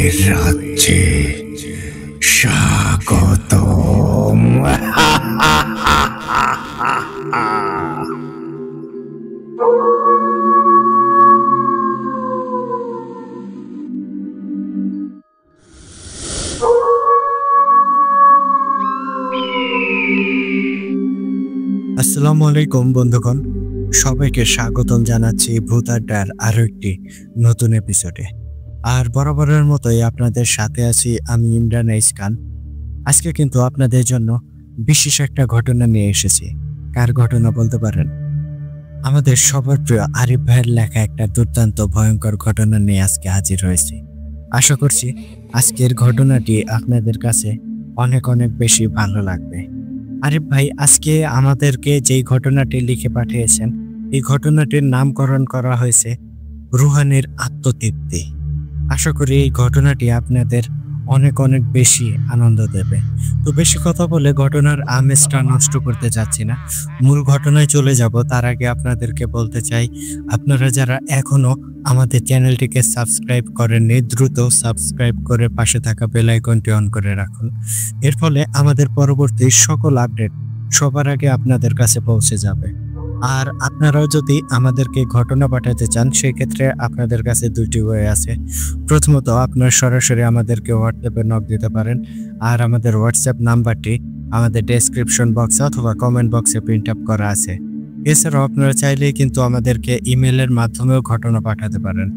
ভূতের রাজ্যে স্বাগতম। আসসালামু আলাইকুম বন্ধুগণ, সবাইকে স্বাগতম জানাচ্ছি ভূত আড্ডার আরো একটি নতুন এপিসোডে। আর বরাবরের মতোই আপনাদের সাথে আছি আমি ইমরান খান। আজকে কিন্তু আপনাদের জন্য বিশেষ একটা ঘটনা নিয়ে এসেছি। কার ঘটনা বলতে পারেন? আমাদের সবার প্রিয় আরিফ ভাইয়ের লেখা একটা দুর্দান্ত ভয়ঙ্কর ঘটনা নিয়ে আজকে হাজির হয়েছি। আশা করছি আজকের ঘটনাটি আপনাদের কাছে অনেক অনেক বেশি ভালো লাগবে। আরিফ ভাই আজকে আমাদেরকে যেই ঘটনাটি লিখে পাঠিয়েছেন, এই ঘটনাটির নামকরণ করা হয়েছে রুহানির আত্মতৃপ্তি। আশা করি এই ঘটনাটি আপনাদের অনেক অনেক বেশি আনন্দ দেবে। তো বেশি কথা বলে ঘটনার আমেজটা নষ্ট করতে যাচ্ছি না, মূল ঘটনায় চলে যাব। তার আগে আপনাদেরকে বলতে চাই, আপনারা যারা এখনো আমাদের চ্যানেলটিকে সাবস্ক্রাইব করেননি, দ্রুত সাবস্ক্রাইব করে পাশে থাকা বেল আইকনটি অন করে রাখুন। এর ফলে আমাদের পরবর্তী সকল আপডেট সবার আগে আপনাদের কাছে পৌঁছে যাবে। আর আপনারাও যদি আমাদেরকে ঘটনা পাঠাতে চান, সেক্ষেত্রে আপনাদের কাছে দুটি ওয়ে আছে। প্রথমত, আপনারা সরাসরি আমাদেরকে হোয়াটসঅ্যাপে নক দিতে পারেন, আর আমাদের হোয়াটসঅ্যাপ নাম্বারটি আমাদের ডেসক্রিপশন বক্সে অথবা কমেন্ট বক্সে প্রিন্ট আপ করা আছে। এছাড়াও আপনারা চাইলেই কিন্তু আমাদেরকে ইমেলের মাধ্যমেও ঘটনা পাঠাতে পারেন।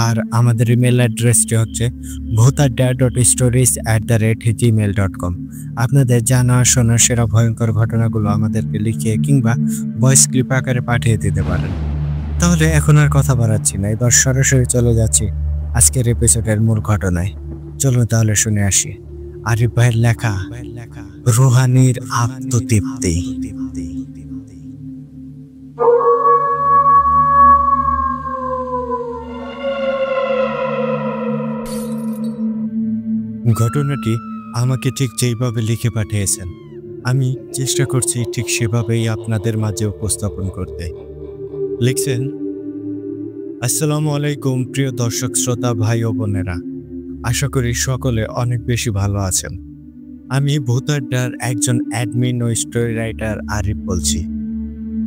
আর আমাদের ইমেল অ্যাড্রেসটি হচ্ছে bhutadda.stories@gmail.com। আপনাদের জানা শোনা সেরা ভয়ঙ্কর ঘটনাগুলো আমাদেরকে লিখে কিংবা ভয়েস ক্লিপ আকারে পাঠিয়ে দিতে পারেন। তাহলে এখন আর কথা বাড়াচ্ছি না, এবার সরাসরি চলে যাচ্ছি আজকের এপিসোডের মূল ঘটনায়। চলুন তাহলে শুনে আসি আরিফ ভাইয়ের লেখা রুহানির আত্মতৃপ্তি। ঘটনাটি আমাকে ঠিক যেইভাবে লিখে পাঠিয়েছেন, আমি চেষ্টা করছি ঠিক সেভাবেই আপনাদের মাঝে উপস্থাপন করতে। লিখছেন, আসসালামু আলাইকুম প্রিয় দর্শক শ্রোতা ভাই ও বোনেরা, আশা করি সকলে অনেক বেশি ভালো আছেন। আমি ভূত আড্ডার একজন অ্যাডমিন ও স্টোরি রাইটার আরিফ বলছি।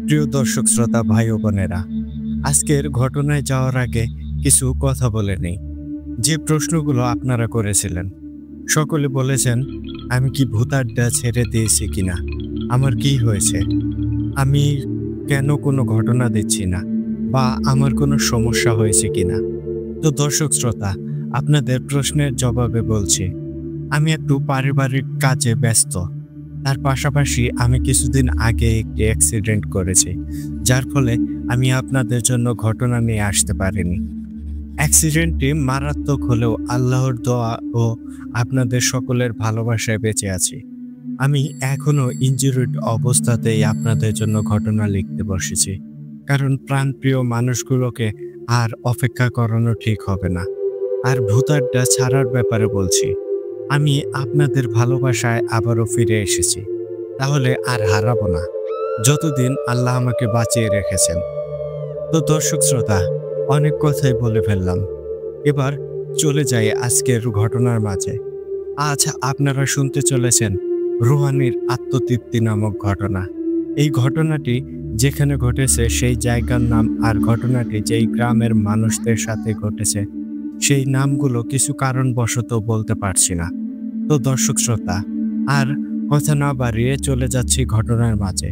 প্রিয় দর্শক শ্রোতা ভাই ও বোনেরা, আজকের ঘটনায় যাওয়ার আগে কিছু কথা বলে নেই। যে প্রশ্নগুলো আপনারা করেছিলেন, সকলে বলেছেন আমি কি ভূত আড্ডা ছেড়ে দিয়েছি কিনা, আমার কি হয়েছে, আমি কেন কোনো ঘটনা দিচ্ছি না, বা আমার কোনো সমস্যা হয়েছে কিনা। তো দর্শক শ্রোতা, আপনাদের প্রশ্নের জবাবে বলছি, আমি একটু পারিবারিক কাজে ব্যস্ত। তার পাশাপাশি আমি কিছুদিন আগে একটি অ্যাক্সিডেন্ট করেছি, যার ফলে আমি আপনাদের জন্য ঘটনা নিয়ে আসতে পারিনি। অ্যাক্সিডেন্টটি মারাত্মক হলেও আল্লাহর দোয়া ও আপনাদের সকলের ভালোবাসায় বেঁচে আছি। আমি এখনো ইনজুরিড অবস্থাতেই আপনাদের জন্য ঘটনা লিখতে বসেছি, কারণ প্রাণপ্রিয় মানুষগুলোকে আর অপেক্ষা করানো ঠিক হবে না। আর ভূত আড্ডা ছাড়ার ব্যাপারে বলছি, আমি আপনাদের ভালোবাসায় আবারও ফিরে এসেছি, তাহলে আর হারাবো না যতদিন আল্লাহ আমাকে বাঁচিয়ে রেখেছেন। তো দর্শক শ্রোতা, অনেক কথাই বলে ফেললাম, এবার চলে যাই আজকের ঘটনার মাঝে। আজ আপনারা শুনতে চলেছেন রুহানির আত্মতৃপ্তি নামক ঘটনা। এই ঘটনাটি যেখানে ঘটেছে সেই জায়গার নাম, আর ঘটনাটি যেই গ্রামের মানুষদের সাথে ঘটেছে সেই নামগুলো কিছু কারণবশত বলতে পারছি না। তো দর্শক শ্রোতা, আর কথা না বাড়িয়ে চলে যাচ্ছি ঘটনার মাঝে।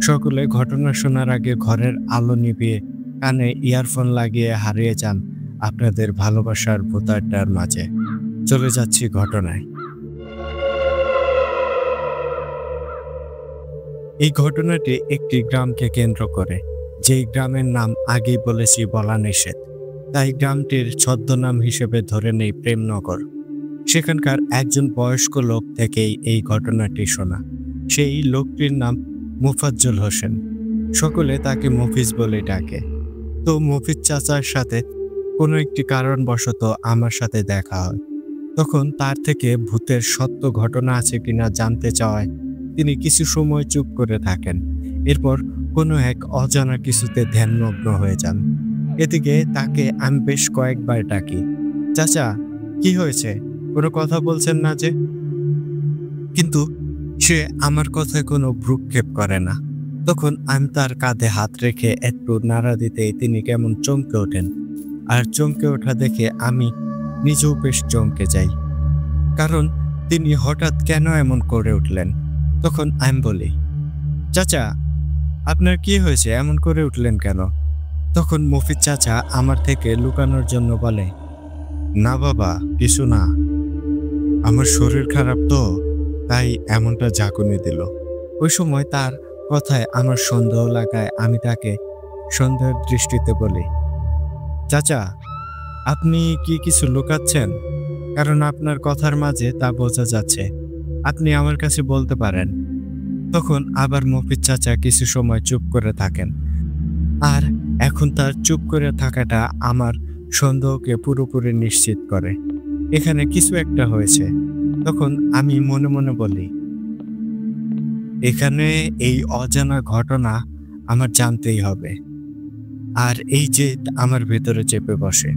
সকলে ঘটনা শোনার আগে ঘরের আলো নিভিয়ে কানে ইয়ারফোন লাগিয়ে হারিয়ে যান আপনাদের ভালোবাসার ভূত আড্ডার মাঝে। চলে যাচ্ছি ঘটনায়। এই ঘটনাটি একটি গ্রামকে কেন্দ্র করে, যেই গ্রামের নাম আগেই বলেছি বলা নিষেধ, তাই গ্রামটির ছদ্মনাম হিসেবে ধরে নেই প্রেমনগর। সেখানকার একজন বয়স্ক লোক থেকেই এই ঘটনাটি শোনা। সেই লোকটির নাম মুফাজ্জল হোসেন, সকলে তাকে মফিজ বলে ডাকে। তো মফিজ চাচার সাথে কোনো একটি কারণবশত আমার সাথে দেখা হয়। তখন তার থেকে ভূতের সত্য ঘটনা আছে কিনা জানতে চাওয়ায় তিনি কিছু সময় চুপ করে থাকেন। এরপর কোনো এক অজানা কিছুতে ধ্যানমগ্ন হয়ে যান। এদিকে তাকে আমি বেশ কয়েকবার ডাকি, চাচা কি হয়েছে? কোনো কথা বলছেন না যে? কিন্তু সে আমার কথায় কোনো ভ্রুক্ষেপ করে না। তখন আমি তার কাঁধে হাত রেখে একটু নাড়া দিতেই তিনি কেমন চমকে ওঠেন। আর চমকে ওঠা দেখে আমি নিজেও বেশ চমকে যাই। কারণ তিনি হঠাৎ কেন এমন করে উঠলেন? তখন আমি বলি, চাচা, আপনার কি হয়েছে? এমন করে উঠলেন কেন? তখন মফিজ চাচা আমার থেকে লুকানোর জন্য বলে, না বাবা, কিছু না। আমার শরীর খারাপ তো, তাই এমনটা ঝাঁকুনি দিল। ওই সময় তার কথায় আমার সন্দেহ লাগায় আমি তাকে সন্দেহের দৃষ্টিতে বলি, চাচা, আপনি কি কিছু লুকাচ্ছেন? কারণ আপনার কথার মাঝে তা বোঝা যাচ্ছে। আপনি আমার কাছে বলতে পারেন। তখন আবার মফিজ চাচা কিছু সময় চুপ করে থাকেন। আর এখন তার চুপ করে থাকাটা আমার সন্দেহকে পুরোপুরি নিশ্চিত করে এখানে কিছু একটা হয়েছে। তখন আমি মনে মনে বলি, এখানে এই অজানা ঘটনা আমার জানতেই হবে। আর এই যে আমার ভেতরে চেপে বসে।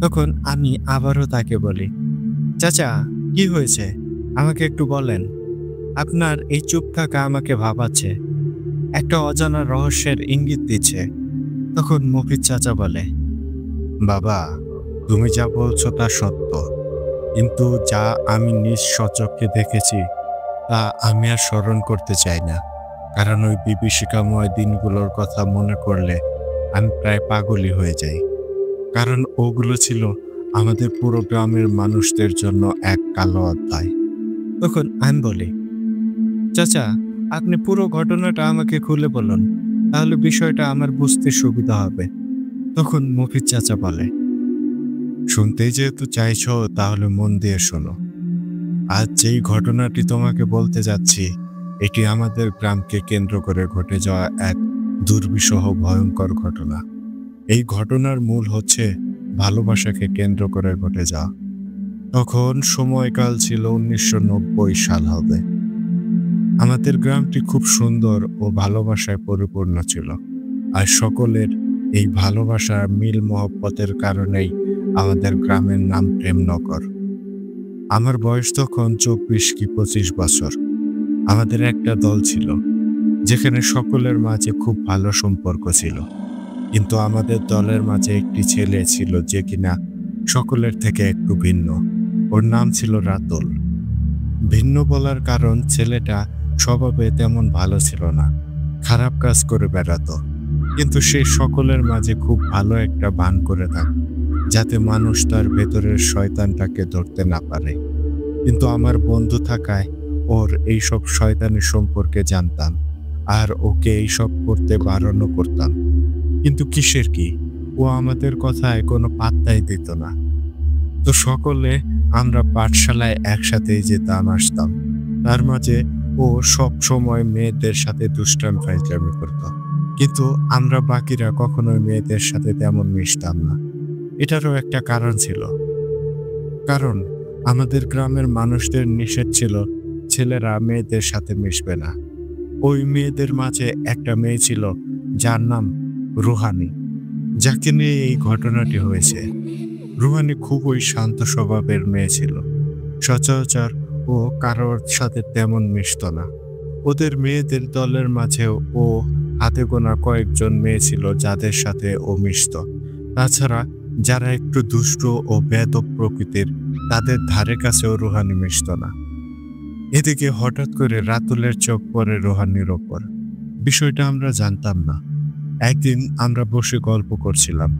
তখন আমি আবারও তাকে বলি, চাচা, কি হয়েছে? আমাকে একটু বলেন। আপনার এই চুপ থাকা আমাকে ভাবাচ্ছে, একটা অজানা রহস্যের ইঙ্গিত দিচ্ছে। তখন মফিজ চাচা বলে, বাবা, তুমি যা বলছো তা সত্য, কিন্তু যা আমি নিজ স্বচক্ষে দেখেছি তা আমি আর স্মরণ করতে চাই না। কারণ ওই বিভীষিকাময় দিনগুলোর কথা মনে করলে আমি প্রায় পাগলই হয়ে যাই। কারণ ওগুলো ছিল আমাদের পুরো গ্রামের মানুষদের জন্য এক কালো অধ্যায়। তখন আমি বলি, চাচা, আপনি পুরো ঘটনাটা আমাকে খুলে বলুন, তাহলে বিষয়টা আমার বুঝতে সুবিধা হবে। তখন মফিজ চাচা বলে, শুনতেই যেহেতু চাইছো তাহলে মন দিয়ে শোনো। আজ যেই ঘটনাটি তোমাকে বলতে যাচ্ছি, এটি আমাদের গ্রামকে কেন্দ্র করে ঘটে যাওয়া এক দুর্বিষহ ভয়ঙ্কর ঘটনা। এই ঘটনার মূল হচ্ছে ভালোবাসাকে কেন্দ্র করে ঘটে যাওয়া। তখন সময়কাল ছিল 1990 সাল হবে। আমাদের গ্রামটি খুব সুন্দর ও ভালোবাসায় পরিপূর্ণ ছিল। আর সকলের এই ভালোবাসার মিল মহব্বতের কারণেই আমাদের গ্রামের নাম প্রেমনগর। আমার বয়স তখন 24 কি 25 বছর। আমাদের একটা দল ছিল, যেখানে সকলের মাঝে খুব ভালো সম্পর্ক ছিল। কিন্তু আমাদের দলের মাঝে একটি ছেলে ছিল যে কিনা সকলের থেকে একটু ভিন্ন। ওর নাম ছিল রাতুল। ভিন্ন বলার কারণ, ছেলেটা স্বভাবে তেমন ভালো ছিল না, খারাপ কাজ করে বেড়াতো। কিন্তু সে সকলের মাঝে খুব ভালো একটা ভান করে থাকত, যাতে মানুষ তার ভেতরের শয়তানটাকে ধরতে না পারে। কিন্তু আমার বন্ধু থাকায় ওর এইসব শয়তানের সম্পর্কে জানতাম, আর ওকে এইসব করতে বারণও করতাম। কিন্তু কিসের কি, ও আমাদের কথায় কোনো পাত্তাই দিত না। তো সকলে আমরা পাঠশালায় একসাথেই যেতাম আসতাম। তার মাঝে ও সব সময় মেয়েদের সাথে দুষ্টাম ফাইজলামি করত। কিন্তু আমরা বাকিরা কখনোই মেয়েদের সাথে তেমন মিশতাম না। এটারও একটা কারণ ছিল। কারণ আমাদের গ্রামের মানুষদের নিষেধ ছিল ছেলেরা মেয়েদের সাথে মিশবে না। ওই মেয়েদের মাঝে একটা মেয়ে ছিল যার নাম রুহানি, যাকে নিয়ে এই ঘটনাটি হয়েছে। রুহানি খুবই শান্ত স্বভাবের মেয়ে ছিল। সচরাচর ও কারোর সাথে তেমন মিশত না। ওদের মেয়েদের দলের মাঝেও ও হাতে গোনা কয়েকজন মেয়ে ছিল যাদের সাথে ও মিশত। তাছাড়া যারা একটু দুষ্ট ও বেয়াদব প্রকৃতির, তাদের ধারে কাছেও রুহানি মিশত না। এদিকে হঠাৎ করে রাতুলের চোখ পড়ে রুহানির ওপর। বিষয়টা আমরা জানতাম না। একদিন আমরা বসে গল্প করছিলাম,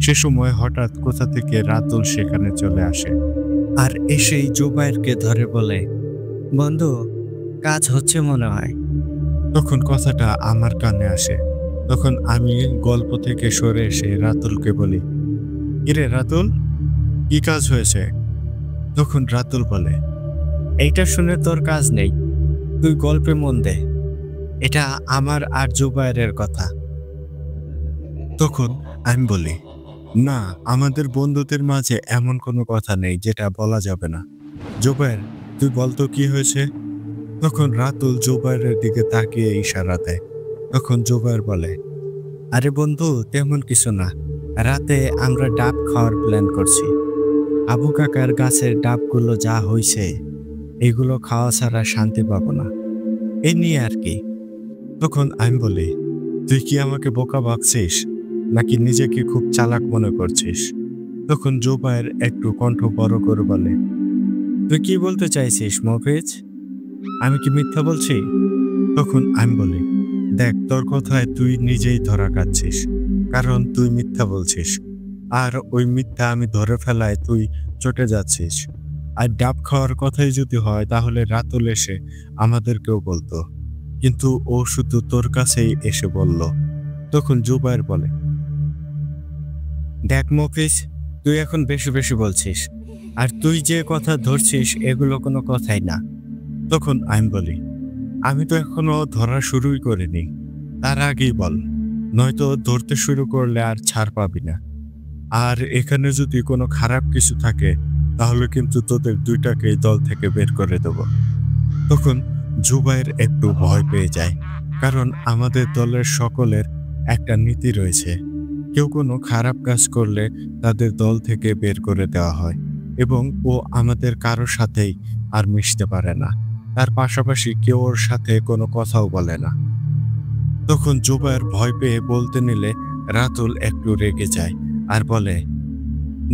সে সময় হঠাৎ কোথা থেকে রাতুল সেখানে চলে আসে। আর এসেই জুবাইরকে ধরে বলে, বন্ধু, কাজ হচ্ছে মনে হয়। তখন কথাটা আমার কানে আসে। তখন আমি গল্প থেকে সরে এসে রাতুলকে বলি, কিরে রাতুল, কি কাজ হয়েছে? তখন রাতুল বলে, এইটা শুনে তোর কাজ নেই, তুই গল্পে মন দে। এটা আমার আর জুবাইরের কথা। তখন আমি বলি, না, আমাদের বন্ধুদের মাঝে এমন কোনো কথা নেই যেটা বলা যাবে না। জুবাইর, তুই বলতো কি হয়েছে? তখন রাতুল জুবাইরের দিকে তাকিয়ে ইশারা দেয়। তখন জুবাইর বলে, আরে বন্ধু, তেমন কিছু না, রাতে আমরা ডাব খাওয়ার প্ল্যান করছি। আবু কাকার গাছের ডাবগুলো যা হয়েছে এগুলো খাওয়া ছাড়া শান্তি পাবো না, এই নিয়ে আর কি। তখন আমি বলি, তুই কি আমাকে বোকা ভাবছিস নাকি নিজেকে খুব চালাক মনে করছিস? তখন জুবায়ের একটু কণ্ঠ বড় করে বলে, তুই কি বলতে চাইছিস মফিজ? আমি কি মিথ্যা বলছি? তখন আমি বলি, দেখ, তোর কথায় তুই নিজেই ধরা খাচ্ছিস, কারণ তুই মিথ্যা বলছিস, আর ওই মিথ্যা আমি ধরে ফেলায় তুই চটে যাচ্ছিস। আর ডাব খাওয়ার কথাই যদি হয় তাহলে রাতুল এসে আমাদেরকেও বলতো, কিন্তু ও শুধু তোর কাছেই এসে বলল। তখন জুবায়ের বলে, দেখ মফিজ, তুই এখন বেশি বেশি বলছিস, আর তুই যে কথা ধরছিস এগুলো কোনো কথাই না। তখন আমি বলি, আমি তো এখনো ধরা শুরুই করিনি, তার আগেই বল, নয়তো ধরতে শুরু করলে আর ছাড় পাবি না। আর এখানে যদি কোনো খারাপ কিছু থাকে তাহলে কিন্তু তোদের দুইটাকেই দল থেকে বের করে দেব। তখন জুবায়ের একটু ভয় পেয়ে যায়, কারণ আমাদের দলের সকলের একটা নীতি রয়েছে, কেউ কোনো খারাপ কাজ করলে তাদের দল থেকে বের করে দেওয়া হয়, এবং ও আমাদের কারোর সাথেই আর মিশতে পারে না, তার পাশাপাশি কেউ ওর সাথে কোনো কথাও বলে না। তখন জুবায়ের ভয় পেয়ে বলতে নিলে রাতুল একটু রেগে যায় আর বলে,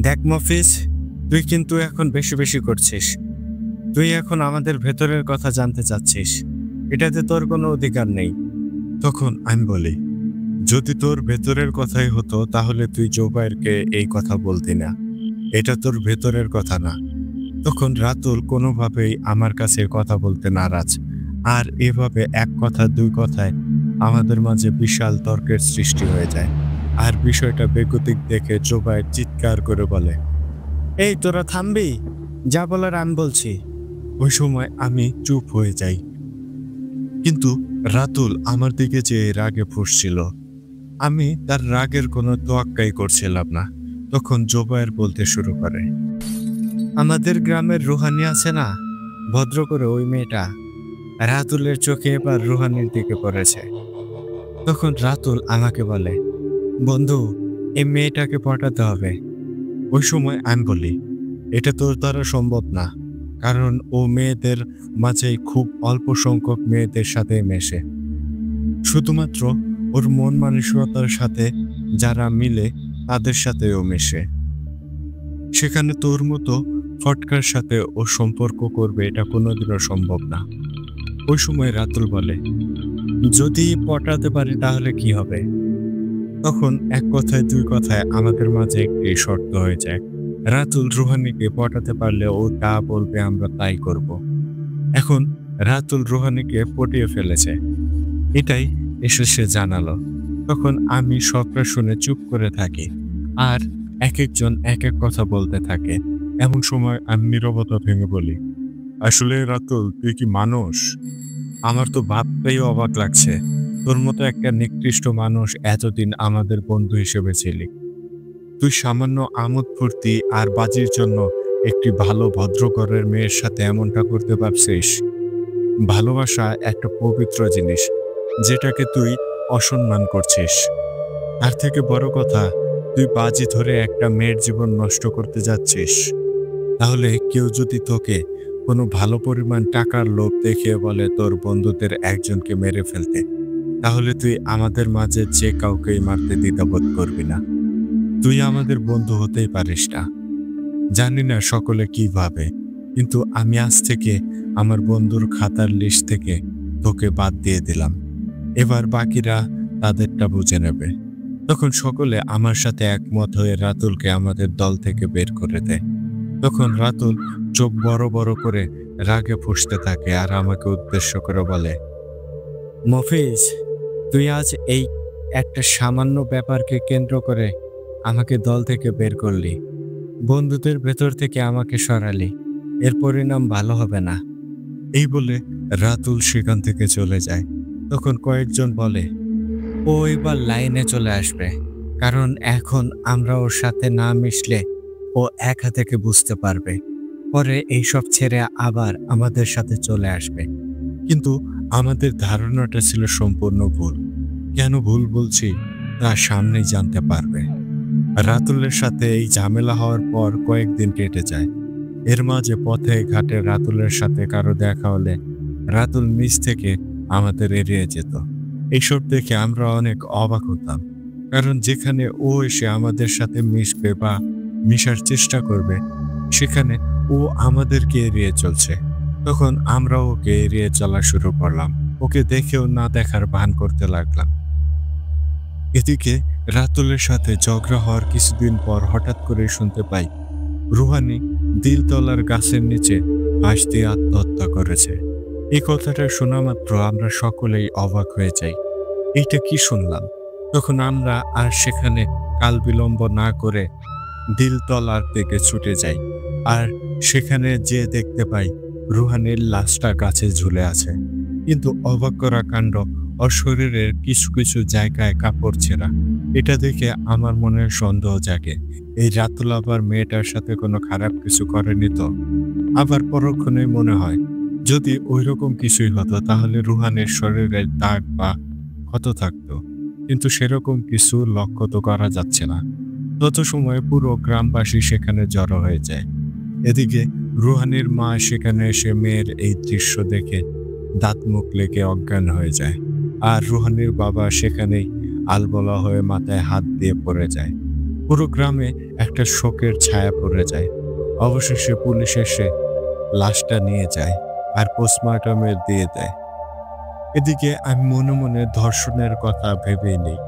দেখ মফিজ, তুই কিন্তু এখন বেশি বেশি করছিস। তুই এখন আমাদের ভেতরের কথা জানতে চাচ্ছিস, এটাতে তোর কোনো অধিকার নেই। তখন আমি বলি, যদি তোর ভেতরের কথাই হতো তাহলে তুই জুবায়েরকে এই কথা বলতি না, এটা তোর ভেতরের কথা না। তখন রাতুল কোনোভাবেই আমার কাছে কথা বলতে নারাজ, আর এভাবে এক কথা দুই কথায় আমাদের মাঝে বিশাল তর্কের সৃষ্টি হয়ে যায়। আর বিষয়টা বেগতিক দেখে জুবায়ের চিৎকার করে বলে, এই তোরা থামবি, যা বলার আমি বলছি। ওই সময় আমি চুপ হয়ে যাই, কিন্তু রাতুল আমার দিকে চেয়ে রাগে ফুঁসছিল। আমি তার রাগের কোনো তোয়াক্কাই করছিলাম না। তখন জুবায়ের বলতে শুরু করে, আমাদের গ্রামের রুহানি আছে না, ভদ্র করে ওই মেয়েটা। রাতুলের চোখে এবার রুহানির দিকে পড়েছে। তখন রাতুল আমাকে বলে, বন্ধু, এই মেয়েটাকে পটাতে হবে। ওই সময় আমি বলি, এটা তোর দ্বারা সম্ভব না, কারণ ও মেয়েদের মাঝে খুব অল্প সংখ্যক মেয়েদের সাথে মেশে। শুধুমাত্র ওর মন মানসিকতার সাথে যারা মিলে তাদের সাথেও মেশে। সেখানে তোর মতো ফটকার সাথে ও সম্পর্ক করবে এটা কোনোদিনও সম্ভব না। ওই সময় রাতুল বলে, যদি পটাতে পারি তাহলে কি হবে? তখন এক কথায় দুই কথায় আমাদের মাঝে একটি শর্ত হয়ে যায়, রাতুল রুহানিকে পটাতে পারলে ও তা বলবে আমরা তাই করব। এখন রাতুল রুহানিকে পটিয়ে ফেলেছে, এটাই এসে সে জানালো। তখন আমি সবটা শুনে চুপ করে থাকি, আর এক একজন এক এক কথা বলতে থাকে। এমন সময় আমি নীরবতা ভেঙে বলি, আসলে রাতুল, তুই কি মানুষ? আমার তো ভাবতেই অবাক লাগছে, তোর মতো একটা নিকৃষ্ট মানুষ এতদিন আমাদের বন্ধু হিসেবে ছিলি। তুই সামান্য আমোদ ফুর্তি আর বাজির জন্য একটি ভালো ভদ্রঘরের মেয়ের সাথে এমনটা করতে পারছিস? ভালোবাসা একটা পবিত্র জিনিস, যেটাকে তুই অসম্মান করছিস। তার থেকে বড় কথা, তুই বাজি ধরে একটা মেয়ের জীবন নষ্ট করতে যাচ্ছিস। তাহলে কেউ যদি তোকে কোনো ভালো পরিমাণ টাকার লোভ দেখিয়ে বলে তোর বন্ধুদের একজনকে মেরে ফেলতে, তাহলে তুই আমাদের মাঝে যে কাউকেই মারতে দ্বিধাবোধ করবি না। তুই আমাদের বন্ধু হতেই পারিস না। জানি না সকলে কি ভাবে, কিন্তু আমি আজ থেকে আমার বন্ধুর খাতার লিস্ট থেকে তোকে বাদ দিয়ে দিলাম। এবার বাকিরা তাদেরটা বুঝে নেবে। তখন সকলে আমার সাথে একমত হয়ে রাতুলকে আমাদের দল থেকে বের করে দেয়। তখন রাতুল চোখ বড় বড় করে রাগে ফুঁসতে থাকে আর আমাকে উদ্দেশ্য করে বলে, মফিজ, তুই আজ এই একটা সামান্য ব্যাপারকে কেন্দ্র করে আমাকে দল থেকে বের করলি, বন্ধুদের ভেতর থেকে আমাকে সরালি, এর পরিণাম ভালো হবে না। এই বলে রাতুল সেখান থেকে চলে যায়। তখন কয়েকজন বলে, ও এবার লাইনে চলে আসবে, কারণ এখন আমরা ওর সাথে না মিশলে ও একা থেকে বুঝতে পারবে, পরে এইসব ছেড়ে আবার আমাদের সাথে চলে আসবে। কিন্তু আমাদের ধারণাটা ছিল সম্পূর্ণ ভুল। কেন ভুল বলছি তা সামনেই জানতে পারবে। রাতুলের সাথে এই ঝামেলা হওয়ার পর কয়েকদিন কেটে যায়। এর মাঝে পথে ঘাটে রাতুলের সাথে কারো দেখা হলে রাতুল নিজ থেকে আমাদের এড়িয়ে যেত। এইসব দেখে আমরা অনেক অবাক হতাম, কারণ যেখানে ও এসে আমাদের সাথে মিশবে বা মিশার চেষ্টা করবে, সেখানে ও আমাদেরকে এড়িয়ে চলছে। তখন আমরা ওকে এড়িয়ে চলা শুরু করলাম, ওকে দেখেও না দেখার ভান করতে লাগলাম। এদিকে রাতুলের সাথে ঝগড়া হওয়ার কিছুদিন পর হঠাৎ করে শুনতে পাই রুহানি দিলতলার গাছের নিচে ফাঁস দিয়ে আত্মহত্যা করেছে। এই কথাটা শোনা মাত্র আমরা সকলেই অবাক হয়ে যাই। এইটা কি শুনলাম? তখন আমরা আর সেখানে কাল বিলম্ব না করে দিলতলার দিকে ছুটে যাই, আর সেখানে যে দেখতে পাই রুহানির লাশটা গাছে ঝুলে আছে। কিন্তু অবাক করা কাণ্ড, ওর শরীরের কিছু কিছু জায়গায় কাপড় ছেঁড়া। এটা দেখে আমার মনে সন্দেহ জাগে, এই রাতুল আবার মেয়েটার সাথে কোনো খারাপ কিছু করেনি তো? আবার পরক্ষণেই মনে হয় যদি ওইরকম কিছুই হতো তাহলে রুহানের শরীরের দাগ বা ক্ষত থাকতো, কিন্তু সেরকম কিছু লক্ষ্য তো করা যাচ্ছে না। তত সময় পুরো গ্রামবাসী সেখানে জড়ো হয়ে যায়। এদিকে রুহানির মা সেখানে এসে মেয়ের এই দৃশ্য দেখে দাঁত মুখ লেগে অজ্ঞান হয়ে যায়, আর রুহানির বাবা সেখানেই আলবলা হয়ে মাথায় হাত দিয়ে পড়ে যায়। পুরো গ্রামে একটা শোকের ছায়া পড়ে যায়। অবশেষে পুলিশ এসে লাশটা নিয়ে যায় আর পোস্টমর্টমে দিয়ে দেয়। এদিকে আমি মনে মনে ধর্ষণের কথা ভেবেই নেই,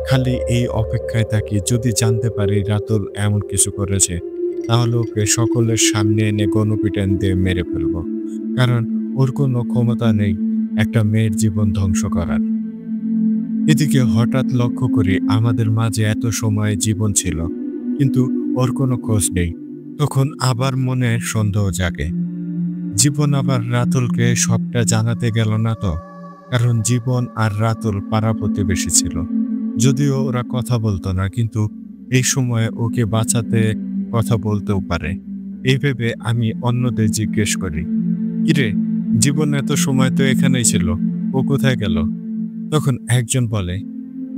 খালি এই অপেক্ষায় থাকি যদি জানতে পারি রাতুল এমন কিছু করেছে তাহলে ওকে সকলের সামনে এনে গণপিটান দিয়ে মেরে ফেলবো, কারণ ওর কোনো ক্ষমতা নেই একটা মেয়ের জীবন ধ্বংস করার। এদিকে হঠাৎ লক্ষ্য করি আমাদের মাঝে এত সময় জীবন ছিল, কিন্তু ওর কোনো খোঁজ নেই। তখন আবার মনে সন্দেহ জাগে, জীবন আবার রাতুলকে সবটা জানাতে গেল না তো? কারণ জীবন আর রাতুল পাড়া প্রতিবেশী ছিল, যদিও ওরা কথা বলতো না, কিন্তু এই সময়ে ওকে বাঁচাতে কথা বলতেও পারে। এই ভেবে আমি অন্যদের জিজ্ঞেস করি, কিরে, জীবন এত সময় তো এখানেই ছিল, ও কোথায় গেল? তখন একজন বলে,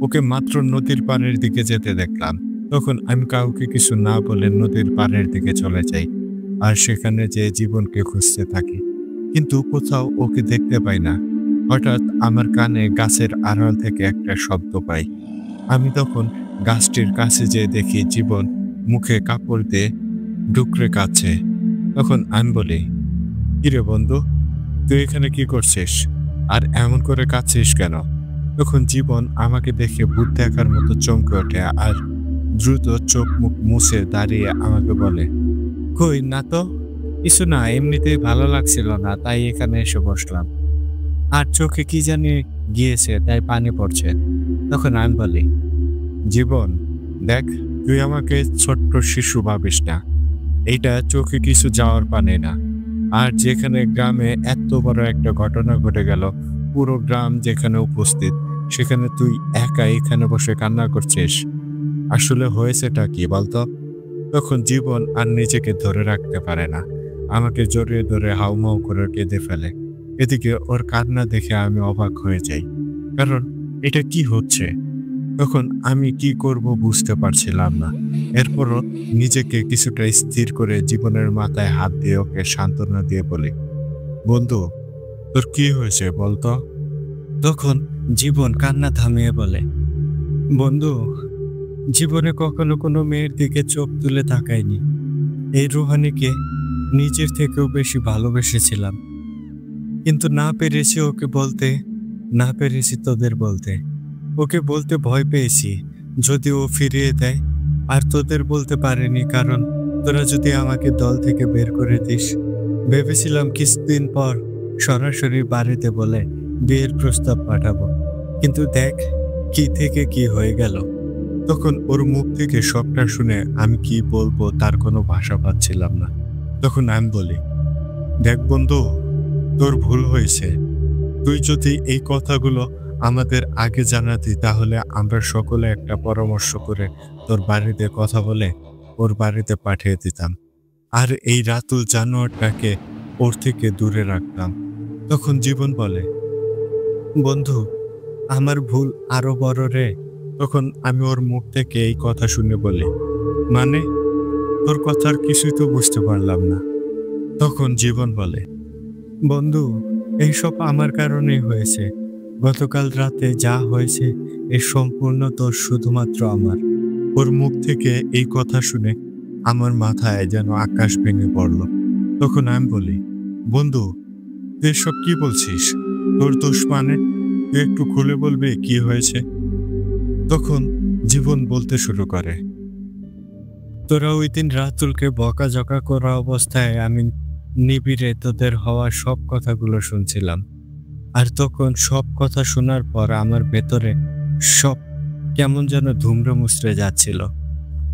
ওকে মাত্র নদীর পাড়ের দিকে যেতে দেখলাম। তখন আমি কাউকে কিছু না বলে নদীর পাড়ের দিকে চলে যাই, আর সেখানে যে জীবনকে খুঁজতে থাকি, কিন্তু কোথাও ওকে দেখতে পাই না। হঠাৎ আমার কানে গাছের আড়াল থেকে একটা শব্দ পাই। আমি তখন গাছটির কাছে যেয়ে দেখি জীবন মুখে কাপড় দিয়ে ডুকরে কাঁদছে। তখন আমি বলি, কিরে বন্ধু, তুই এখানে কি করছিস আর এমন করে কাঁদছিস কেন? তখন জীবন আমাকে দেখে ভূত দেখার মতো চমকে ওঠে আর দ্রুত চোখ মুখ মুছে দাঁড়িয়ে আমাকে বলে, কই না তো, কিছু না, এমনিতেই ভালো লাগছিল না তাই এখানে এসে বসলাম, আর চোখে কি জানি গিয়েছে তাই পানি পড়ছে। তখন আমি বলি, জীবন দেখ, তুই আমাকে ছোট্ট শিশু ভাবিস না, এইটা চোখে কিছু যাওয়ার পানি না। আর যেখানে গ্রামে এত বড় একটা ঘটনা ঘটে গেল, পুরো গ্রাম যেখানে উপস্থিত, সেখানে তুই একা এখানে বসে কান্না করছিস, আসলে হয়েছেটা কি বলতো? তখন জীবন আর নিজেকে ধরে রাখতে পারে না, আমাকে জড়িয়ে ধরে হাউমাউ করে কেঁদে ফেলে। এদিকে ওর কান্না দেখে আমি অবাক হয়ে যাই, কারণ এটা কি হচ্ছে? তখন আমি কি করব বুঝতে পারছিলাম না। এরপরও নিজেকে কিছুটা স্থির করে জীবনের মাথায় হাত দিয়ে ওকে সান্ত্বনা দিয়ে বলি, বন্ধু, তোর কি হয়েছে বলতো? তখন জীবন কান্না থামিয়ে বলে, বন্ধু, জীবনে কখনো কোনো মেয়ের দিকে চোখ তুলে তাকাইনি। এই রুহানিকে নিজের থেকেও বেশি ভালোবেসেছিলাম, কিন্তু না পেরেছি ওকে বলতে, না পেরেছি তোদের বলতে। ওকে বলতে ভয় পেয়েছি যদি ও ফিরিয়ে দেয়, আর তোদের বলতে পারিনি কারণ তোরা যদি আমাকে দল থেকে বের করে দিস। ভেবেছিলাম কিছুদিন পর সরাসরি বাড়িতে বলে বিয়ের প্রস্তাব পাঠাবো, কিন্তু দেখ কি থেকে কি হয়ে গেল। তখন ওর মুখ থেকে সবটা শুনে আমি কি বলবো তার কোনো ভাষা পাচ্ছিলাম না। তখন আমি বলি, দেখ বন্ধু, তোর ভুল হয়েছে। তুই যদি এই কথাগুলো আমাদের আগে জানাতি তাহলে আমরা সকলে একটা পরামর্শ করে তোর বাড়িতে কথা বলে ওর বাড়িতে পাঠিয়ে দিতাম, আর এই রাতুল জানোয়ারটাকে ওর থেকে দূরে রাখতাম। তখন জীবন বলে, বন্ধু, আমার ভুল আরো বড় রে। তখন আমি ওর মুখ থেকে এই কথা শুনে বলি, মানে তোর কথার কিছুই তো বুঝতে পারলাম না। তখন জীবন বলে, বন্ধু, এইসব আমার কারণেই হয়েছে। গতকাল রাতে যা হয়েছে এর সম্পূর্ণ দোষ শুধুমাত্র আমার। ওর মুখ থেকে এই কথা শুনে আমার মাথায় যেন আকাশ ভেঙে পড়ল। তখন আমি বলি, বন্ধু, তুই এসব কি বলছিস? তোর দোষ মানে? তুই একটু খুলে বলবি কি হয়েছে? তখন জীবন বলতে শুরু করে, তোরা ওই দিন রাতুলকে বকাঝকা করা অবস্থায় আমি নিবিড়ে তোদের হওয়া সব কথাগুলো শুনছিলাম। আর তখন সব কথা শোনার পর আমার ভেতরে সব কেমন যেন ধুমড়ে মুচড়ে যাচ্ছিল।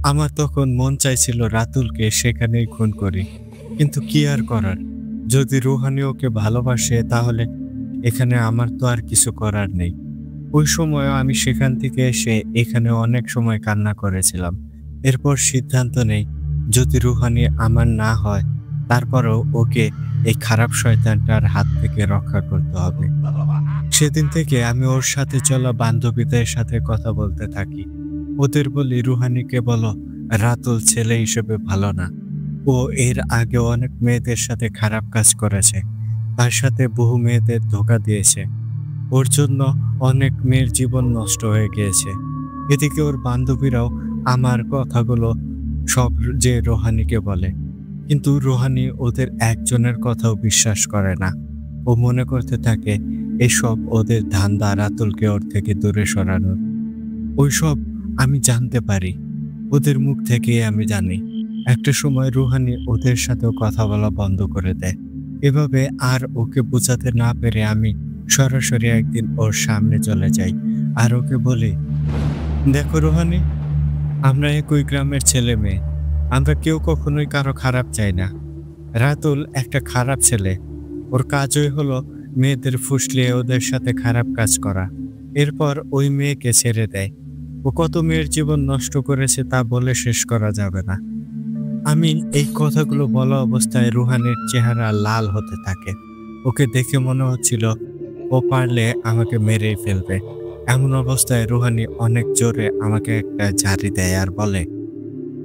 আমার তখন মন চাইছিল রাতুলকে সেখানেই খুন করি, কিন্তু কি আর করার? যদি রুহানি ওকে ভালোবাসে তাহলে এখানে আমার তো আর কিছু করার নেই। ওই সময় আমি সেখান থেকে এসে এখানে অনেক সময় কান্না করেছিলাম। এরপর সিদ্ধান্ত নেই, যদি রুহানি আমার না হয় তারপরও ওকে এই খারাপ শয়তানটার হাত থেকে রক্ষা করতে হবে। সেদিন থেকে আমি ওর সাথে চলা বান্ধবীদের সাথে কথা বলতে থাকি। ওদের বলি, রুহানিকে বলো রাতুল ছেলে হিসেবে ভালো না। ও এর আগে অনেক মেয়েদের সাথে খারাপ কাজ করেছে, তার সাথে বহু মেয়েদের ধোঁকা দিয়েছে। ওর জন্য অনেক মেয়ের জীবন নষ্ট হয়ে গিয়েছে। এদিকে ওর বান্ধবীরাও আমার কথাগুলো সব যে রুহানিকে বলে, কিন্তু রুহানি ওদের একজনের কথাও বিশ্বাস করে না। ও মনে করতে থাকে এসব ওদের ধান্দা রাতুলকে ওর থেকে দূরে সরানোর। ওইসব আমি জানতে পারি, ওদের মুখ থেকেই আমি জানি। একটা সময় রুহানি ওদের সাথেও কথা বলা বন্ধ করে দেয়। এভাবে আর ওকে বোঝাতে না পেরে আমি সরাসরি একদিন ওর সামনে চলে যাই আর ওকে বলি, দেখো রুহানি, আমরা একই গ্রামের ছেলে মেয়ে, আমরা কেউ কখনোই কারো খারাপ চাই না। রাতুল একটা খারাপ ছেলে, ওর কাজই হলো মেয়েদের ফুসলিয়ে ওদের সাথে খারাপ কাজ করা, এরপর ওই মেয়েকে ছেড়ে দেয়। ও কত মেয়ের জীবন নষ্ট করেছে তা বলে শেষ করা যাবে না। আমি এই কথাগুলো বলা অবস্থায় রুহানির চেহারা লাল হতে থাকে। ওকে দেখে মনে হচ্ছিল ও পারলে আমাকে মেরেই ফেলবে। এমন অবস্থায় রুহানি অনেক জোরে আমাকে একটা ঝাড়ি দেয় আর বলে,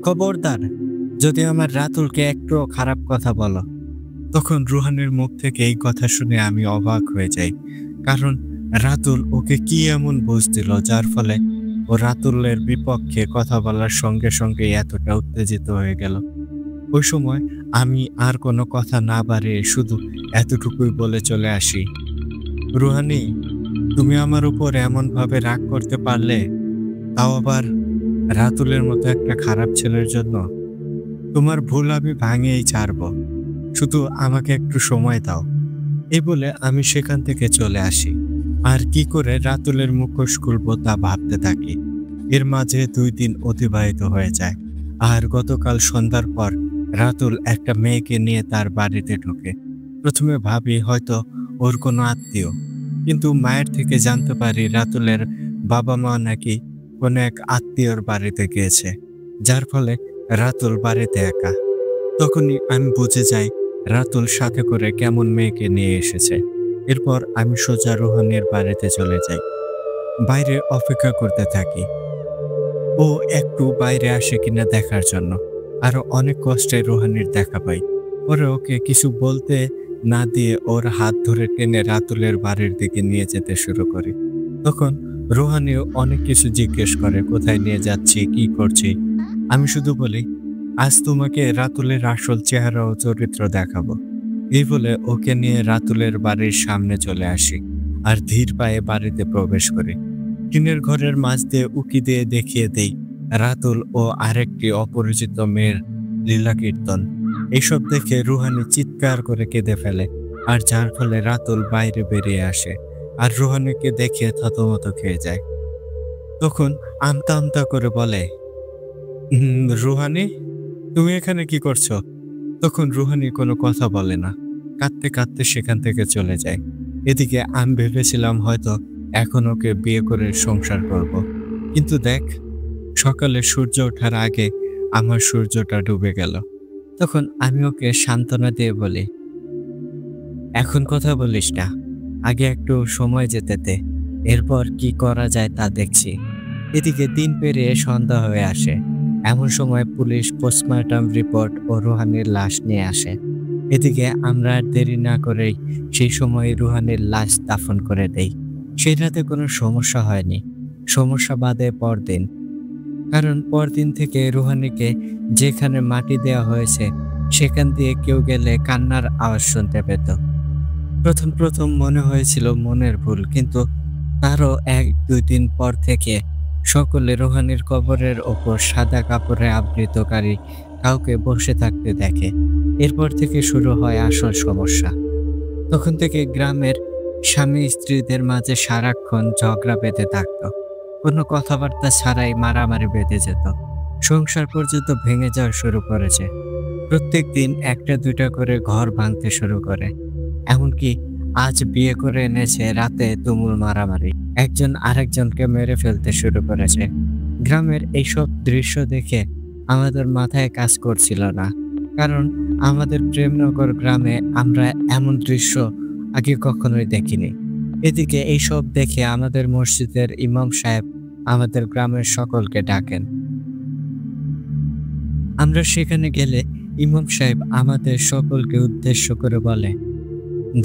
খবরদার, যদি আমার রাতুলকে একটু খারাপ কথা বলো। তখন রুহানির মুখ থেকে এই কথা শুনে আমি অবাক হয়ে যাই, কারণ রাতুল ওকে কি এমন বুঝ দিল যার ফলে ও রাতুলের বিপক্ষে কথা বলার সঙ্গে সঙ্গে এতটা উত্তেজিত হয়ে গেল। ওই সময় আমি আর কোনো কথা না বাড়িয়ে শুধু এতটুকুই বলে চলে আসি, রুহানি, তুমি আমার উপর এমনভাবে রাগ করতে পারলে, তাও আবার রাতুলের মতো একটা খারাপ ছেলের জন্য। তোমার ভুল আমি ভাঙিয়েই ছাড়ব, শুধু আমাকে একটু সময় দাও। এই বলে আমি সেখান থেকে চলে আসি আর কি করে রাতুলের মুখোশ খুলবো তা ভাবতে থাকি। এর মাঝে 2 দিন অতিবাহিত হয়ে যায় আর গতকাল সন্ধ্যার পর রাতুল একটা মেয়েকে নিয়ে তার বাড়িতে ঢোকে। প্রথমে ভাবি হয়তো ওর কোনো আত্মীয়, কিন্তু মায়ের থেকে জানতে পারি রাতুলের বাবা মা নাকি কোনো এক আত্মীয়র বাড়িতে গিয়েছে, যার ফলে রাতুল বাড়িতে একা। তখনই আমি বুঝে যাই রাতুল সাথে করে কেমন মেয়েকে নিয়ে এসেছে। এরপর আমি সোজা রুহানির বাড়িতে চলে যাই, বাইরে অপেক্ষা করতে থাকি ও একটু বাইরে আসে কিনা দেখার জন্য। আরো অনেক কষ্টে রুহানির দেখা পাই। পরে ওকে কিছু বলতে না দিয়ে ওর হাত ধরে টেনে রাতুলের বাড়ির দিকে নিয়ে যেতে শুরু করি। তখন রুহানিও অনেক কিছু জিজ্ঞেস করে, কোথায় নিয়ে যাচ্ছি, কি করছি। আমি শুধু বলি, আজ তোমাকে রাতুলের আসল চেহারা ও চরিত্র দেখাবো। এই বলে ওকে নিয়ে রাতুলের বাড়ির সামনে চলে আসি আর ধীর পায়ে বাড়িতে প্রবেশ করি। টিনের ঘরের মাঝ দিয়ে উকি দিয়ে দেখিয়ে দেই রাতুল ও আরেকটি অপরিচিত মেয়ের লীলা কীর্তন। এইসব দেখে রুহানি চিৎকার করে কেঁদে ফেলে, আর যার ফলে রাতুল বাইরে বেরিয়ে আসে আর রুহানিকে দেখে থতমত খেয়ে যায়। তখন আমতা আমতা করে বলে, রুহানি, তুমি এখানে কি করছো? তখন রুহানি কোনো কথা বলে না, কাঁদতে কাঁদতে সেখান থেকে চলে যায়। এদিকে আমি ভেবেছিলাম হয়তো এখন ওকে বিয়ে করে সংসার করব, কিন্তু দেখ, সকালে সূর্য ওঠার আগে আমার সূর্যটা ডুবে গেল। তখন আমি ওকে সান্ত্বনা দিয়ে বলি, এখন কথা বলিস না, আগে একটু সময় যেতে দে, এরপর কি করা যায় তা দেখছি। এদিকে দিন পেরিয়ে সন্ধ্যা হয়ে আসে। এমন সময় পুলিশ পোস্টমর্টম রিপোর্ট ও রুহানির লাশ নিয়ে আসে। এদিকে আমরা আর দেরি না করেই সেই সময় রুহানির লাশ দাফন করে দেই। সেই রাতে কোনো সমস্যা হয়নি। সমস্যা বাদে পরদিন, কারণ পরদিন থেকে রুহানিকে যেখানে মাটি দেওয়া হয়েছে সেখান দিয়ে কেউ গেলে কান্নার আওয়াজ শুনতে পেত। প্রথম প্রথম মনে হয়েছিল মনের ভুল, কিন্তু তারও 1-2 দিন পর থেকে সকলে রুহানির কবরের ওপর সাদা কাপড়ে আবৃতকারী কাউকে বসে থাকতে দেখে। এরপর থেকে শুরু হয় আসল সমস্যা। তখন থেকে গ্রামের স্বামী স্ত্রীদের মাঝে সারাক্ষণ ঝগড়া বেঁধে থাকত। কোনো কথাবার্তা ছাড়াই মারামারি বেঁধে যেত। সংসার পর্যন্ত ভেঙে যাওয়া শুরু করেছে। প্রত্যেক দিন 1টা-2টা করে ঘর ভাঙতে শুরু করে। এমনকি আজ বিয়ে করে এনেছে রাতে তুমুল মারামারি। একজন আরেকজনকে মেরে ফেলতে শুরু করেছে। গ্রামের এইসব দৃশ্য দেখে আমাদের মাথায় কাজ করছিল না, কারণ আমাদের প্রেমনগর গ্রামে আমরা এমন দৃশ্য আগে কখনোই দেখিনি। এদিকে এইসব দেখে আমাদের মসজিদের ইমাম সাহেব আমাদের গ্রামের সকলকে ডাকেন। আমরা সেখানে গেলে ইমাম সাহেব আমাদের সকলকে উদ্দেশ্য করে বলে,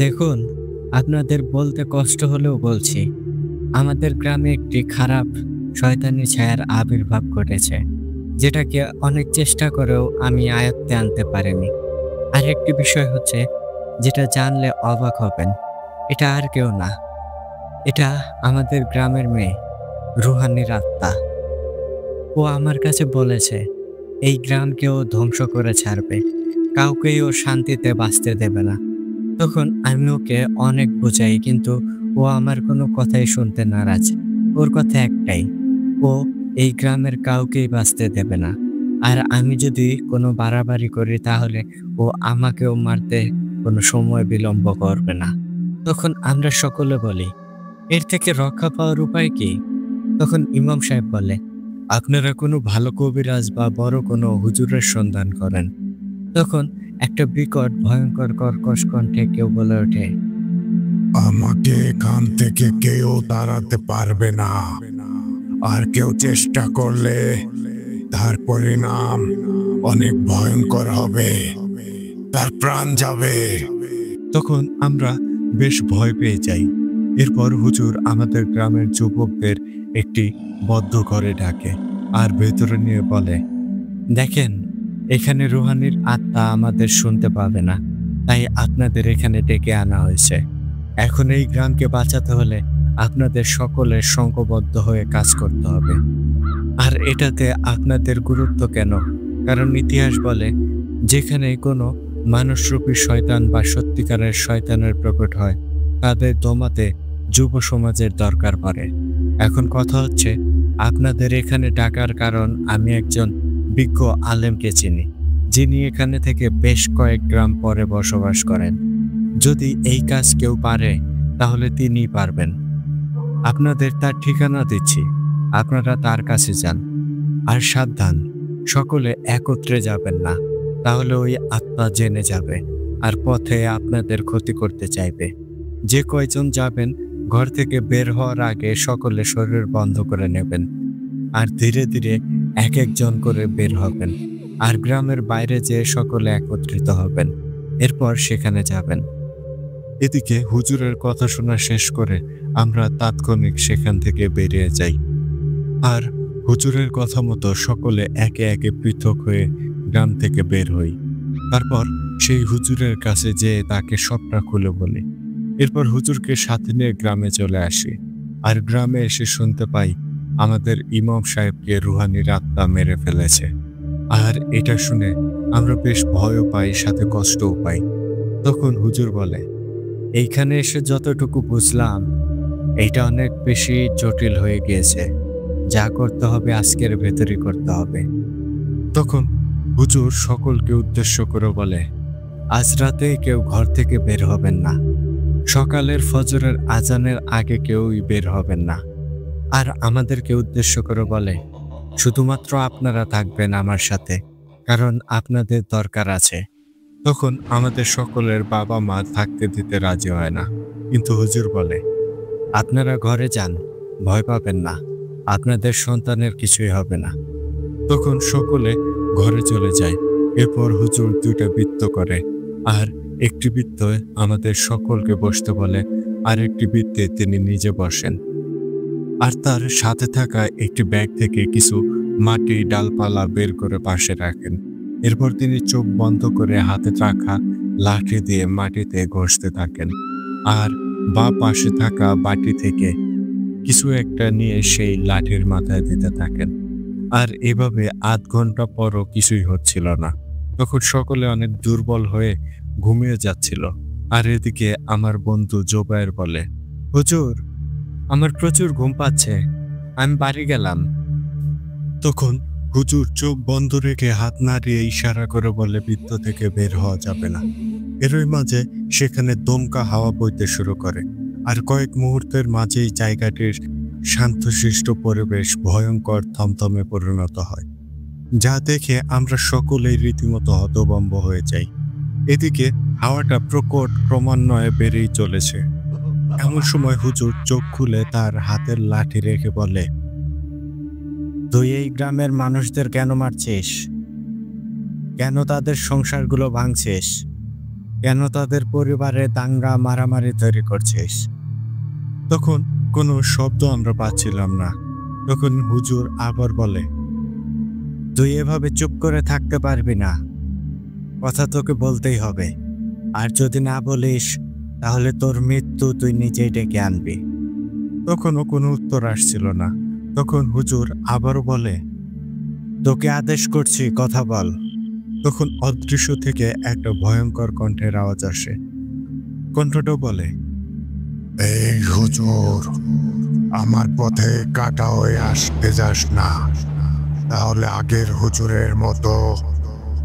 দেখুন, আপনাদের বলতে কষ্ট হলেও বলছি, আমাদের গ্রামে একটি খারাপ শয়তানি ছায়ার আবির্ভাব ঘটেছে, যেটাকে অনেক চেষ্টা করেও আমি আয়ত্তে আনতে পারিনি। আর একটি বিষয় হচ্ছে, যেটা জানলে অবাক হবেন, এটা আর কেউ না, এটা আমাদের গ্রামের মেয়ে রুহানির আত্মা। ও আমার কাছে বলেছে এই গ্রামকেও ধ্বংস করে ছাড়বে, কাউকেই ও শান্তিতে বাঁচতে দেবে না। তখন আমি ওকে অনেক বোঝাই, কিন্তু ও আমার কোনো কথাই শুনতে নারাজ। ওর কথা একটাই, ও এই গ্রামের কাউকেই বাঁচতে দেবে না। আর আমি যদি কোনো বাড়াবাড়ি করি তাহলে ও আমাকেও মারতে কোনো সময় বিলম্ব করবে না। তখন আমরা সকলে বলি, এর থেকে রক্ষা পাওয়ার উপায় কি? তখন ইমাম সাহেব বলে, আপনারা কোনো ভালো কবিরাজ বা বড় কোনো হুজুরের সন্ধান করেন। তখন একটা বিকট ভয়ঙ্কর কর্কশ কণ্ঠে কেউ বলে ওঠে, আমাকে এখান থেকে কেউ তাড়াতে পারবে না, আর কেউ চেষ্টা করলে তার পরিণাম অনেক ভয়ঙ্কর হবে, তার প্রাণ যাবে। তখন আমরা বেশ ভয় পেয়ে যাই। এরপর হুজুর আমাদের গ্রামের যুবকদের একটি বদ্ধ ঘরে ডাকে আর ভেতরে নিয়ে বলে, দেখেন, এখানে রুহানির আত্মা আমাদের শুনতে পাবে না, তাই আপনাদের এখানে ডেকে আনা হয়েছে। এখন এই গ্রামকে বাঁচাতে হলে আপনাদের সকলের সংঘবদ্ধ হয়ে কাজ করতে হবে। আর এটাতে আপনাদের গুরুত্ব কেন? কারণ ইতিহাস বলে, যেখানে কোনো মানুষরূপী শয়তান বা সত্যিকারের শয়তানের প্রকট হয়, তাদের দমাতে যুব সমাজের দরকার পড়ে। এখন কথা হচ্ছে, আপনাদের এখানে ডাকার কারণ আমি একজন বিজ্ঞ আলেমকে চিনি, যিনি এখানে থেকে বেশ কয়েক গ্রাম পরে বসবাস করেন। যদি এই কাজ কেউ পারে তাহলে তিনিই পারবেন। আপনাদের তার ঠিকানা দিচ্ছি, আপনারা তার কাছে যান। আর সাবধান, সকলে একত্রে যাবেন না, তাহলে ওই আত্মা জেনে যাবে আর পথে আপনাদের ক্ষতি করতে চাইবে। যে কয়জন যাবেন, ঘর থেকে বের হওয়ার আগে সকলে শরীর বন্ধ করে নেবেন আর ধীরে ধীরে এক একজন করে বের হবেন। আর গ্রামের বাইরে যেয়ে সকলে একত্রিত হবেন, এরপর সেখানে যাবেন। এদিকে হুজুরের কথা শোনা শেষ করে আমরা তাৎক্ষণিক সেখান থেকে বেরিয়ে যাই। আর হুজুরের কথা মতো সকলে একে একে পৃথক হয়ে গ্রাম থেকে বের হই। তারপর সেই হুজুরের কাছে যেয়ে তাকে সবটা খুলে বলি। এরপর হুজুরকে সাথে নিয়ে গ্রামে চলে আসি। আর গ্রামে এসে শুনতে পাই আমাদের ইমাম সাহেবকে রুহানির আত্মা মেরে ফেলেছে। আর এটা শুনে আমরা বেশ ভয়ও পাই, সাথে কষ্টও পাই। তখন হুজুর বলে, এইখানে এসে যতটুকু বুঝলাম, এইটা অনেক বেশি জটিল হয়ে গিয়েছে। যা করতে হবে আজকের ভেতরই করতে হবে। তখন হুজুর সকলকে উদ্দেশ্য করে বলে, আজ রাতে কেউ ঘর থেকে বের হবেন না, সকালের ফজরের আজানের আগে কেউই বের হবেন না। আর আমাদেরকে উদ্দেশ্য করে বলে, শুধুমাত্র আপনারা থাকবেন আমার সাথে, কারণ আপনাদের দরকার আছে। তখন আমাদের সকলের বাবা মা থাকতে দিতে রাজি হয় না, কিন্তু হুজুর বলে, আপনারা ঘরে যান, ভয় পাবেন না। আপনাদের সন্তানের কিছুই হবে না। তখন সকলে ঘরে চলে যায়। এরপর হুজুর 2টা বৃত্ত করে, আর একটি বৃত্তে আমাদের সকলকে বসতে বলে, আর একটি বৃত্তে তিনি নিজে বসেন। আর তার সাথে থাকা একটি ব্যাগ থেকে কিছু মাটি ডালপালা বের করে পাশে রাখেন। এরপর তিনি চোখ বন্ধ করে হাতে রাখা লাঠি দিয়ে মাটিতে ঘষতে থাকেন, আর বাঁ পাশে থাকা বাটি থেকে কিছু একটা নিয়ে সেই লাঠির মাথায় দিতে থাকেন। আর এভাবে আধ ঘন্টা পরও কিছুই হচ্ছিল না। তখন সকলে অনেক দুর্বল হয়ে ঘুমিয়ে যাচ্ছিল। আর এদিকে আমার বন্ধু জোবায়ের বলে, হুজুর, আমার প্রচুর ঘুম পাচ্ছে, আমি বাড়ি গেলাম। তখন হুজুর চোখ বন্ধ রেখে হাত নাড়িয়ে ইশারা করে বলে, বৃত্ত থেকে বের হওয়া যাবে না। এরই মাঝে সেখানে দমকা হাওয়া বইতে শুরু করে, আর কয়েক মুহূর্তের মাঝেই জায়গাটির শান্তশিষ্ট পরিবেশ ভয়ঙ্কর থমথমে পরিণত হয়, যা দেখে আমরা সকলেই রীতিমতো হতভম্ব হয়ে যাই। এদিকে হাওয়াটা প্রকট ক্রমান্বয়ে বেড়েই চলেছে। এমন সময় হুজুর চোখ খুলে তার হাতের লাঠি রেখে বলে, তুই এই গ্রামের মানুষদের কেন মারছিস? কেন তাদের সংসারগুলো ভাঙছিস? কেন তাদের পরিবারে দাঙ্গা মারামারি তৈরি করছিস? তখন কোনো শব্দ আমরা পাচ্ছিলাম না। তখন হুজুর আবার বলে, তুই এভাবে চুপ করে থাকতে পারবি না, কথা তোকে বলতেই হবে। আর যদি না বলিস তাহলে তোর মৃত্যু তুই নিজেই ডেকে আনবি। তখনও কোনো উত্তর আসছিল না। তখন হুজুর আবারও বলে, তোকে আদেশ করছি, কথা বল। তখন অদৃশ্য থেকে একটা ভয়ঙ্কর কণ্ঠের আওয়াজ আসে। কণ্ঠটা বলে, এই হুজুর, আমার পথে কাটা হয়ে আসতে যাস না, তাহলে আগের হুজুরের মতো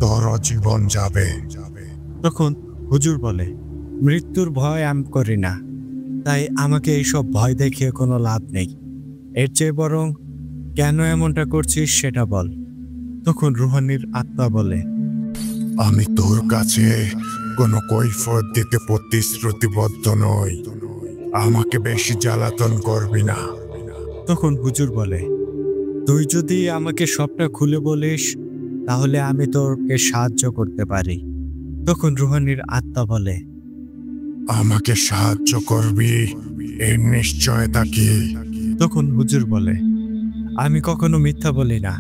তোর জীবন যাবে। তখন হুজুর বলে, মৃত্যুর ভয় আমি করি না, তাই আমাকে এইসব ভয় দেখিয়ে কোনো লাভ নেই। এর চেয়ে বরং কেন এমনটা করছিস সেটা বল। তখন রুহানির আত্মা বলে, আমি তোর কাছে কোনো কৈফিয়ত দিতে প্রতিশ্রুতিবদ্ধ নই, আমাকে বেশি জ্বালাতন করবি না। তখন হুজুর বলে, তুই যদি আমাকে সবটা খুলে বলিস তাহলে আমি তোকে সাহায্য করতে পারি। তখন রুহানির আত্মা বলে, আমাকে সাহায্য করবি এর নিশ্চয়তা কি? তখন হুজুর বলে, আমি কখনো মিথ্যা বলি না।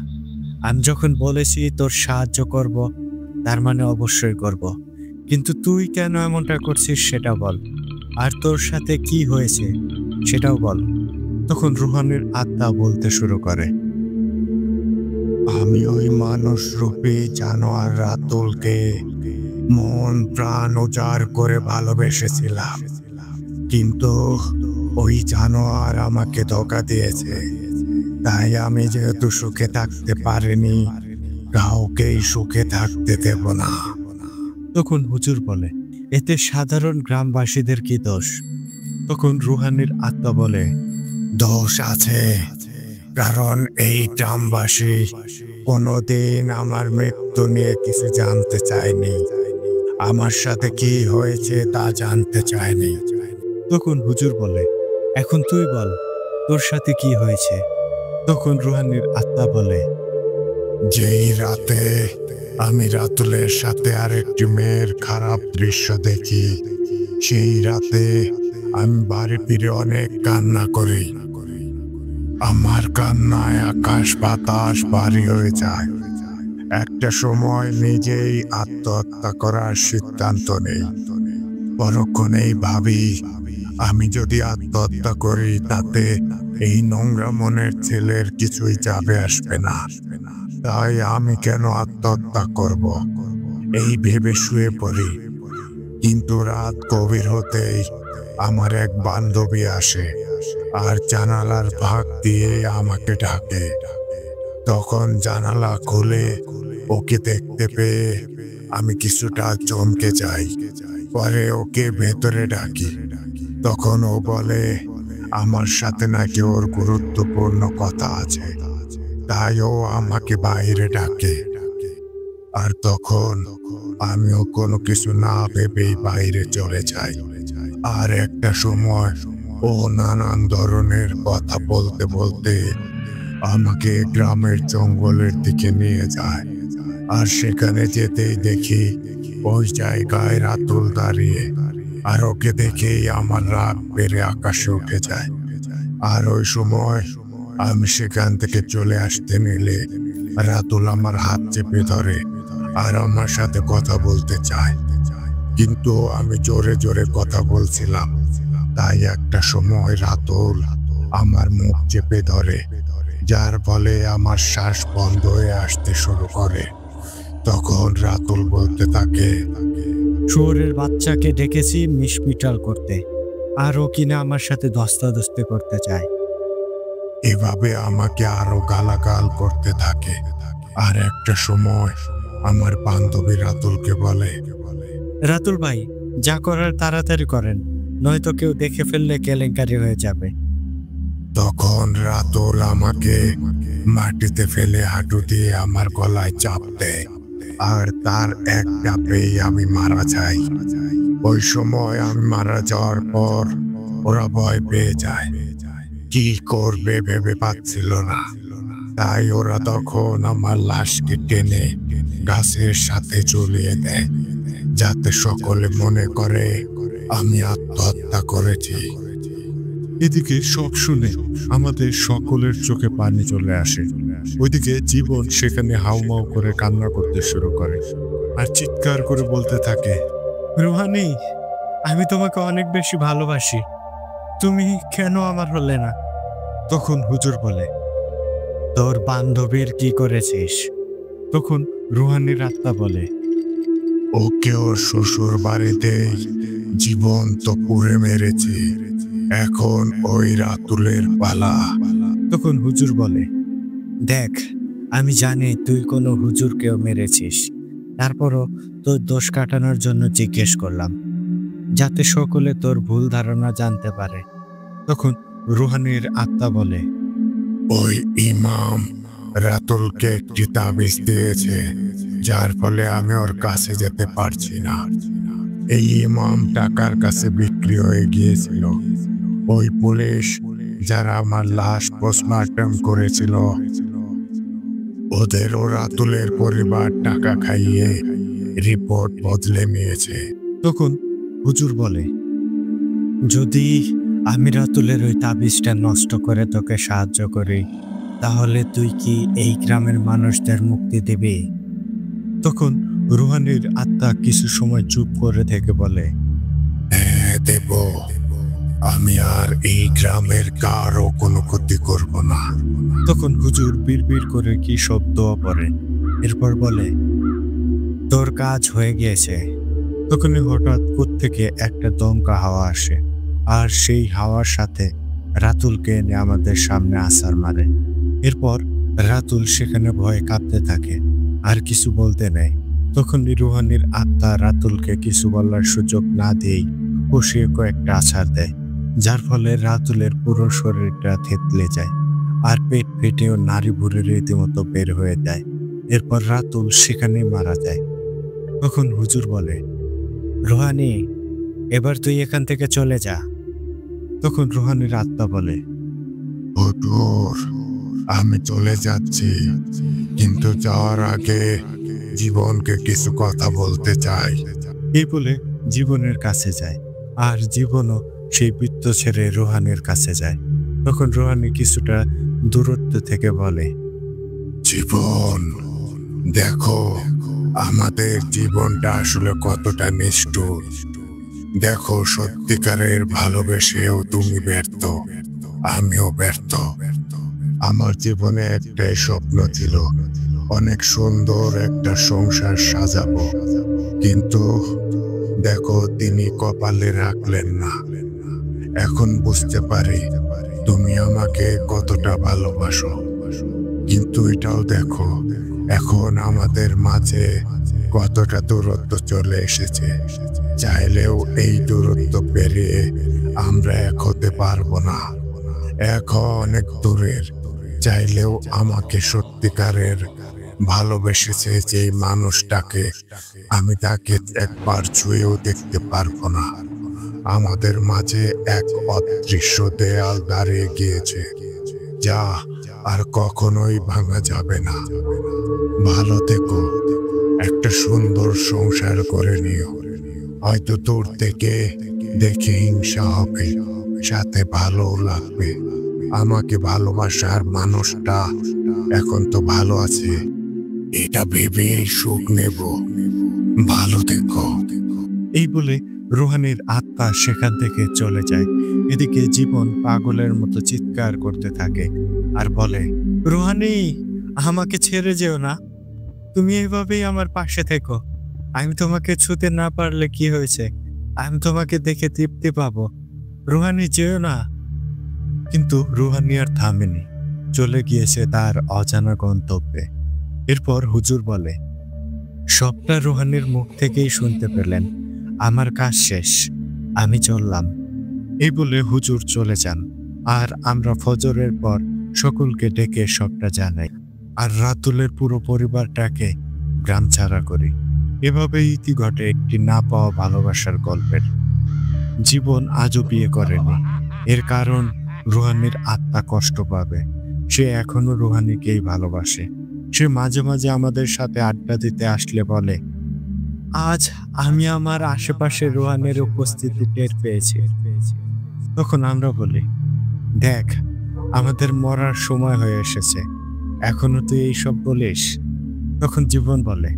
আমি যখন বলেছি তোর সাহায্য করব, তার মানে অবশ্যই করব। কিন্তু তুই কেন এমনটা করছিস সেটা বল, আর তোর সাথে কি হয়েছে সেটাও বল। তখন রুহানির আত্মা বলতে শুরু করে, আমি ওই মানুষ রূপী জানোয়ার রাতুলকে মন প্রাণ উজাড় করে ভালোবেসেছিলাম, কিন্তু ওই জানোয়ার আমাকে ধোঁকা দিয়েছে। তাই আমি যেহেতু সুখে থাকতে পারিনি, কাউকেই সুখে থাকতে দেব না। তখন হুজুর বলে, এতে সাধারণ গ্রামবাসীদের কি দোষ? তখন রুহানির আত্মা বলে, দোষ আছে, কারণ এই গ্রামবাসী কোনোদিন আমার মৃত্যু নিয়ে কিছু জানতে চায়নি, আমার সাথে কি হয়েছে তা জানতে চায়নি। তখন হুজুর বলে, এখন তুই বল, তোর সাথে কি হয়েছে? তখন রুহানির আত্মা বলে, যেই রাতে আমি রাতুলের সাথে আরেকটি মেয়ের খারাপ দৃশ্য দেখি, সেই রাতে আমি বাড়ি ফিরে অনেক কান্না করি। আমার কান্নায় আকাশ বাতাস ভারী হয়ে যায়। একটা সময় নিজেই আত্মহত্যা করার সিদ্ধান্ত নেই। পরক্ষণেই ভাবি, আমি যদি আত্মহত্যা করি তাতে এই নোংরা মনের ছেলের কিছুই যাবে আসবে না, তাই আমি কেন আত্মহত্যা করব, এই ভেবে শুয়ে পড়ি। কিন্তু রাত গভীর হতেই আমার এক বান্ধবী আসে আর জানালার ফাঁক দিয়ে আমাকে ডাকে। তখন জানালা খুলে ওকে দেখতে পেয়ে আমি কিছুটা চমকে যাই। পরে ওকে ভেতরে ডাকি। তখন ও বলে আমার সাথে নাকি ওর গুরুত্বপূর্ণ কথা আছে, তাই ও আমাকে বাইরে ডাকে। আর তখন আমিও কোনো কিছু না ভেবেই বাইরে চলে যাই। আর একটা সময় ও নানান ধরনের কথা বলতে বলতে আমাকে গ্রামের জঙ্গলের দিকে নিয়ে যায়। আর সেখানে যেতেই দেখি ওই জায়গায় রাতুল দাঁড়িয়ে। আর ওকে দেখেই আমার রাগ বেড়ে আকাশে উঠে যায়। আর ওই সময় আমি সেখান থেকে চলে আসতে নিলে রাতুল আমার হাত চেপে ধরে আর আমার সাথে কথা বলতে চায়, কিন্তু আমি জোরে জোরে কথা বলছিলাম। তাই একটা সময় রাতুল আমার মুখ চেপে ধরে, যার ফলে আমার শ্বাস বন্ধ হয়ে আসতে শুরু করে। তখন রাতুল বলতে থাকে, শুয়োরের বাচ্চাকে ডেকেছি মিশমিটাল করতে, আর ও কিনা আমার সাথে ধস্তাধস্তি করতে চায়। এভাবে আমাকে আরো গালাগাল করতে থাকে। আর একটা সময় আমার বান্ধবী রাতুলকে বলে, রাতুল ভাই, যা করার তাড়াতাড়ি করেন, নয়তো কেউ দেখে ফেললে কেলেঙ্কারি হয়ে যাবে। তখন রাতুল আমাকে মাটিতে ফেলে হাঁটু দিয়ে আমার গলায় চাপ দেয়, আর তার এক চাপেই আমি মারা যাই। ওই সময় আমি মারা যাওয়ার পর ওরা ভয় পেয়ে যায়, কি করবে ভেবে পাচ্ছিল না। তাই ওরা তখন আমার লাশকে টেনে গাছের সাথে ঝুলিয়ে দেয়, যাতে সকলে মনে করে আমি আত্মহত্যা করেছি। এদিকে সব শুনে আমাদের সকলের চোখে পানি চলে আসে। ওইদিকে জীবন সেখানে হাউমাউ করে কান্না করতে শুরু করে আর চিৎকার করে বলতে থাকে, রুহানি, আমি তোমাকে অনেক বেশি ভালোবাসি, তুমি কেন আমার হলে না? তখন হুজুর বলে, তোর বান্ধবীর কি করেছিস? তখন রুহানির আত্মা বলে, ওকে ওর শ্বশুর বাড়িতেই জীবন্ত পুড়ে মেরেছি, এখন ওই রাতুলের পালা। তখন হুজুর বলে, দেখ, আমি জানি তুই কোনো হুজুরকেও মেরেছিস, তারপরও তোর দোষ কাটানোর জন্য জিজ্ঞেস করলাম, যাতে সকলে তোর ভুল ধারণা জানতে পারে। তখন রুহানির আত্মা বলে, ওই ইমাম রাতুলকে একটি তাবিজ দিয়েছে, যার ফলে আমি ওর কাছে যেতে পারছি না। এই ইমাম টাকার কাছে বিক্রি হয়ে গিয়েছিল। ওই পুলিশ যারা আমার লাশ পোস্টমর্টম করেছিল, ওদের ও রাতুলের পরিবার টাকা খাইয়ে রিপোর্ট বদলে নিয়েছে। তখন হুজুর বলে, যদি আমি রাতুলের ওই তাবিজটা নষ্ট করে তোকে সাহায্য করি, তাহলে তুই কি এই গ্রামের মানুষদের মুক্তি দিবি? তখন রুহানির আত্মা কিছু সময় চুপ করে থেকে বলে, হ্যাঁ দেব, আমি আর এই গ্রামের কারো কোনো ক্ষতি করব না। তখন হুজুর বিড়বিড় করে কি সব দোয়া পড়ে, এরপর বলে, তোর কাজ হয়ে গিয়েছে। তখনই হঠাৎ কোত্থেকে একটা দমকা হাওয়া আসে, আর সেই হাওয়ার সাথে রাতুলকে এনে আমাদের সামনে আছাড় মারে। এরপর রাতুল সেখানে ভয়ে কাঁপতে থাকে, আর কিছু বলতে নেই। তখনই রুহানির আত্মা রাতুলকে কিছু বলার সুযোগ না দিয়েই কষিয়ে কয়েকটা আছাড় দেয়, যার ফলে রাতুলের পুরো শরীরটা থেতলে যায়, আর পেট ফেটেও নাড়ি ভুড়ি রীতিমতো বের হয়ে যায়। এরপর রাতুল সেখানেই মারা যায়। তখন হুজুর বলে, রুহানি, এবার তুই এখান থেকে চলে যা। তখন রুহানির আত্মা বলে, হুজুর, আমি চলে যাচ্ছি, কিন্তু যাওয়ার আগে জীবনকে কিছু কথা বলতে চাই। এই বলে জীবনের কাছে যায়, আর জীবনও সেই বৃত্ত ছেড়ে রুহানির কাছে যায়। তখন রুহানি কিছুটা দূরত্ব থেকে বলে, জীবন, দেখো আমাদের জীবনটা আসলে কতটা নিষ্ঠুর। দেখো, সত্যিকারের ভালোবেসেও তুমি ব্যর্থ, আমিও ব্যর্থ। আমার জীবনে একটাই স্বপ্ন ছিল, অনেক সুন্দর একটা সংসার সাজাবো, কিন্তু দেখো তিনি কপালে রাখলেন না। এখন বুঝতে পারি তুমি আমাকে কতটা ভালোবাসো, কিন্তু এটাও দেখো এখন আমাদের মাঝে কতটা দূরত্ব চলে এসেছে। চাইলেও এই দূরত্ব পেরিয়ে আমরা এক হতে পারবো না। এখন অনেক দূরের, চাইলেও আমাকে সত্যিকারের ভালোবেসেছে যে মানুষটাকে, আমি তাকে একবার ছুঁয়েও দেখতে পারবো না। আমাদের মাঝে এক অদৃশ্য দেয়াল দাঁড়িয়ে গিয়েছে, যা আর কখনোই ভাঙা যাবে না। ভালো থেকো, একটা সুন্দর সংসার করে নিও। হয়তো দূর থেকে দেখে হিংসা হবে, সাথে ভালো লাগবে। আমাকে ভালোবাসার মানুষটা এখন তো ভালো আছে, এটা ভেবে সুখ নেব। ভালো থেকো। এই বলে রুহানির আত্মা সেখান থেকে চলে যায়। এদিকে জীবন পাগলের মতো চিৎকার করতে থাকে আর বলে, রুহানি, আমাকে ছেড়ে যেও না, তুমি এইভাবেই আমার পাশে থেকো। আমি তোমাকে ছুতে না পারলে কি হয়েছে, আমি তোমাকে দেখে তৃপ্তি পাবো। রুহানি, যেও না। কিন্তু রুহানি আর থামেনি, চলে গিয়েছে তার অজানা গন্তব্যে। এরপর হুজুর বলে, সবটা রুহানির মুখ থেকেই শুনতে পেলেন। আমার কাজ শেষ, আমি চললাম। এই বলে হুজুর চলে যান, আর আমরা ফজরের পর সকলকে ডেকে সবটা জানাই, আর রাতুলের পুরো পরিবারটাকে গ্রাম ছাড়া করি। এভাবেই ইতি ঘটে একটি না পাওয়া ভালোবাসার গল্পের। জীবন আজও বিয়ে করেনি, এর কারণ রুহানির আত্মা কষ্ট পাবে। সে এখনো রুহানিকেই ভালোবাসে। সে মাঝে মাঝে আমাদের সাথে আড্ডা দিতে আসলে বলে, আজ আমি আমার আশেপাশে রুহানের উপস্থিতি টের পেয়েছি। তখন আমরা বলি, দেখ, আমাদের মরার সময় হয়ে এসেছে, এখনো তুই এইসব বলিস? তখন জীবন বলে,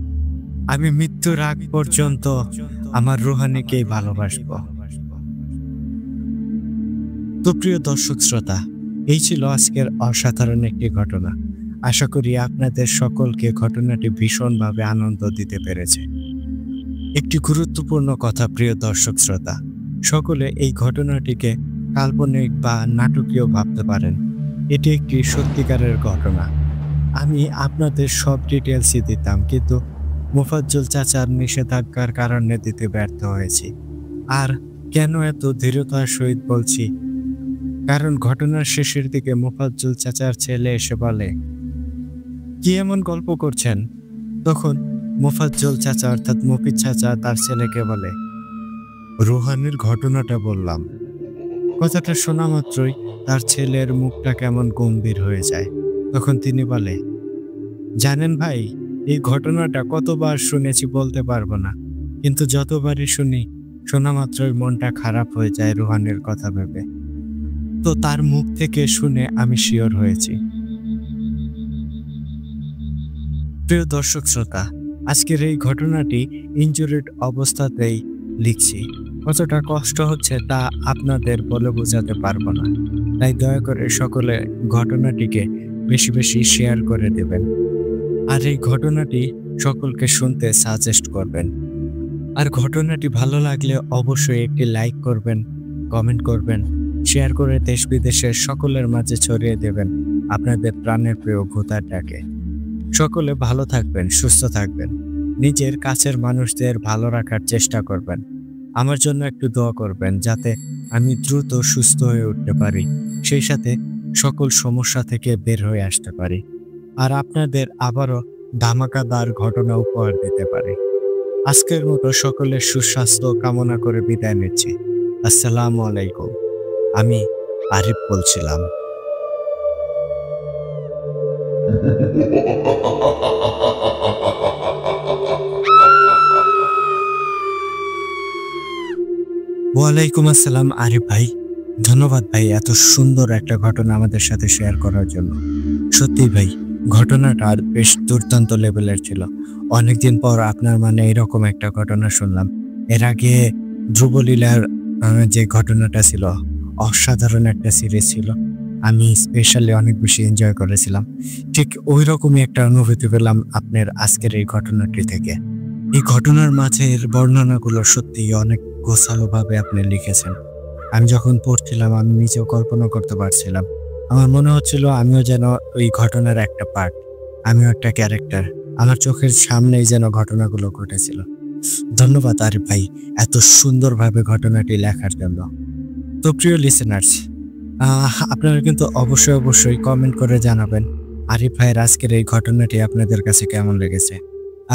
আমি মৃত্যুর আগ পর্যন্ত আমার রুহানিকেই ভালোবাসবো। তো প্রিয় দর্শক শ্রোতা, এই ছিল আজকের অসাধারণ একটি ঘটনা। আশা করি আপনাদের সকলকে ঘটনাটি ভীষণভাবে আনন্দ দিতে পেরেছে। একটি গুরুত্বপূর্ণ কথা প্রিয় দর্শক শ্রোতা, সকলে এই ঘটনাটিকে কাল্পনিক বা নাটকীয় ভাবতে পারেন। এটি একটি সত্যিকারের ঘটনা। আমি আপনাদের সব ডিটেলসই দিতাম, কিন্তু মোফাজ্জল চাচার নিষেধাজ্ঞার কারণে দিতে ব্যর্থ হয়েছি। আর কেন এত দৃঢ়তার সহিত বলছি, কারণ ঘটনার শেষের দিকে মোফাজ্জল চাচার ছেলে এসে বলে, কি এমন গল্প করছেন? তখন মোফাজ্জল চাচা অর্থাৎ মফিজ চাচা তার ছেলেকে বলে, রুহানির ঘটনাটা বললাম। কথাটা শোনা মাত্রই তার ছেলের মুখটা কেমন গম্ভীর হয়ে যায়। তখন তিনি বলে, জানেন ভাই, এই ঘটনাটা কতবার শুনেছি বলতে পারবো না, কিন্তু যতবারই শুনি শোনা মাত্রই মনটা খারাপ হয়ে যায় রুহানির কথা ভেবে। তো তার মুখ থেকে শুনে আমি শিওর হয়েছি। প্রিয় দর্শক শ্রোতা, আজকের এই ঘটনাটি ইনজুরিড অবস্থাতেই লিখছি। কতটা কষ্ট হচ্ছে তা আপনাদের বলে বোঝাতে পারবো না, তাই দয়া করে সকলে ঘটনাটিকে বেশি বেশি শেয়ার করে দেবেন, আর এই ঘটনাটি সকলকে শুনতে সাজেস্ট করবেন। আর ঘটনাটি ভালো লাগলে অবশ্যই একটি লাইক করবেন, কমেন্ট করবেন, শেয়ার করে দেশ বিদেশের সকলের মাঝে ছড়িয়ে দেবেন আপনাদের প্রাণের প্রিয় ভূতাটাকে। সকলে ভালো থাকবেন, সুস্থ থাকবেন, নিজের কাছের মানুষদের ভালো রাখার চেষ্টা করবেন। আমার জন্য একটু দোয়া করবেন যাতে আমি দ্রুত সুস্থ হয়ে উঠতে পারি, সেই সাথে সকল সমস্যা থেকে বের হয়ে আসতে পারি, আর আপনাদের আবারও ধামাকাদার ঘটনা উপহার দিতে পারি। আজকের মতো সকলের সুস্বাস্থ্য কামনা করে বিদায় নিচ্ছি। আসসালামু আলাইকুম। আমি আরিফ বলছিলাম। ওয়ালাইকুম আসসালাম আরিফ ভাই, ধন্যবাদ ভাই এত সুন্দর একটা ঘটনা আমাদের সাথে শেয়ার করার জন্য। সত্যি ভাই, ঘটনাটা বেশ দুর্দান্ত লেভেলের ছিল। অনেকদিন পর আপনার এরকম একটা ঘটনা শুনলাম। এর আগে ধ্রুবলীলার যে ঘটনাটা ছিল, অসাধারণ একটা সিরিজ ছিল, আমি স্পেশালি অনেক বেশি এনজয় করেছিলাম। ঠিক ওই রকমই একটা অনুভূতি পেলাম আপনার আজকের এই ঘটনাটি থেকে। এই ঘটনার মাঝের বর্ণনাগুলো সত্যি অনেক গোছালোভাবে আপনি লিখেছেন। আমি যখন পড়ছিলাম আমি নিজেও কল্পনা করতে পারছিলাম। আমার মনে হচ্ছিল আমিও যেন ওই ঘটনার একটা পার্ট, আমিও একটা ক্যারেক্টার, আমার চোখের সামনেই যেন ঘটনাগুলো ঘটেছিল। ধন্যবাদ আরিফ ভাই এত সুন্দরভাবে ঘটনাটি লেখার জন্য। তো প্রিয় লিসেনার্স, আপনারা কিন্তু অবশ্যই কমেন্ট করে জানাবেন আরিফ ভাইয়ের আজকের এই ঘটনাটি আপনাদের কাছে কেমন লেগেছে।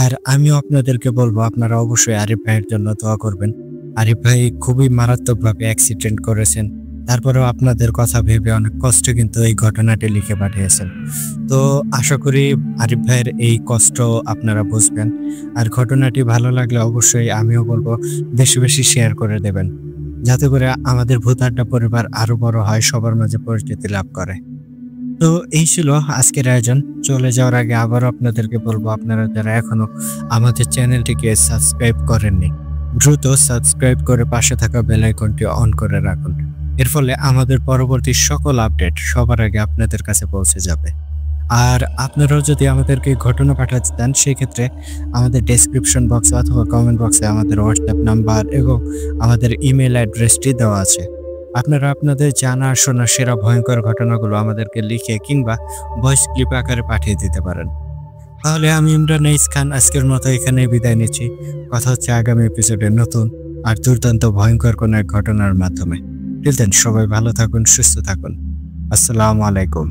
আর আমিও আপনাদেরকে বলবো আপনারা অবশ্যই আরিফ ভাইয়ের জন্য দোয়া করবেন আরিফ ভাই খুবই মারাত্মকভাবে অ্যাক্সিডেন্ট করেছেন, তারপরেও আপনাদের কথা ভেবে অনেক কষ্ট কিন্তু এই ঘটনাটি লিখে পাঠিয়েছেন। তো আশা করি আরিফ ভাইয়ের এই কষ্ট আপনারা বুঝবেন। আর ঘটনাটি ভালো লাগলে অবশ্যই আমিও বলবো বেশি বেশি শেয়ার করে দেবেন, যাতে করে আমাদের ভূত আড্ডা পরিবার আরো বড় হয়, সবার মাঝে পরিচিতি লাভ করে। তো এই ছিল আজকের আয়োজন। চলে যাওয়ার আগে আবারও আপনাদেরকে বলবো, আপনারা যারা এখনো আমাদের চ্যানেলটিকে সাবস্ক্রাইব করেননি, দ্রুত সাবস্ক্রাইব করে পাশে থাকা বেল আইকনটি অন করে রাখুন। এর ফলে আমাদের পরবর্তী সকল আপডেট সবার আগে আপনাদের কাছে পৌঁছে যাবে। আর আপনারাও যদি আমাদেরকে ঘটনা পাঠাতে চান, সেক্ষেত্রে আমাদের ডেসক্রিপশন বক্সে অথবা কমেন্ট বক্সে আমাদের হোয়াটসঅ্যাপ নাম্বার এবং আমাদের ইমেল অ্যাড্রেসটি দেওয়া আছে। আপনারা আপনাদের জানা শোনা সেরা ভয়ঙ্কর ঘটনাগুলো আমাদেরকে লিখে কিংবা ভয়েস ক্লিপ আকারে পাঠিয়ে দিতে পারেন। তাহলে আমি ইমরান আইস খান আজকের মতো এখানে বিদায় নিচ্ছি। কথা হচ্ছে আগামী এপিসোডে নতুন আর দুর্দান্ত ভয়ঙ্কর কোনো এক ঘটনার মাধ্যমে। টিল দেন সবাই ভালো থাকুন, সুস্থ থাকুন। আসসালামু আলাইকুম।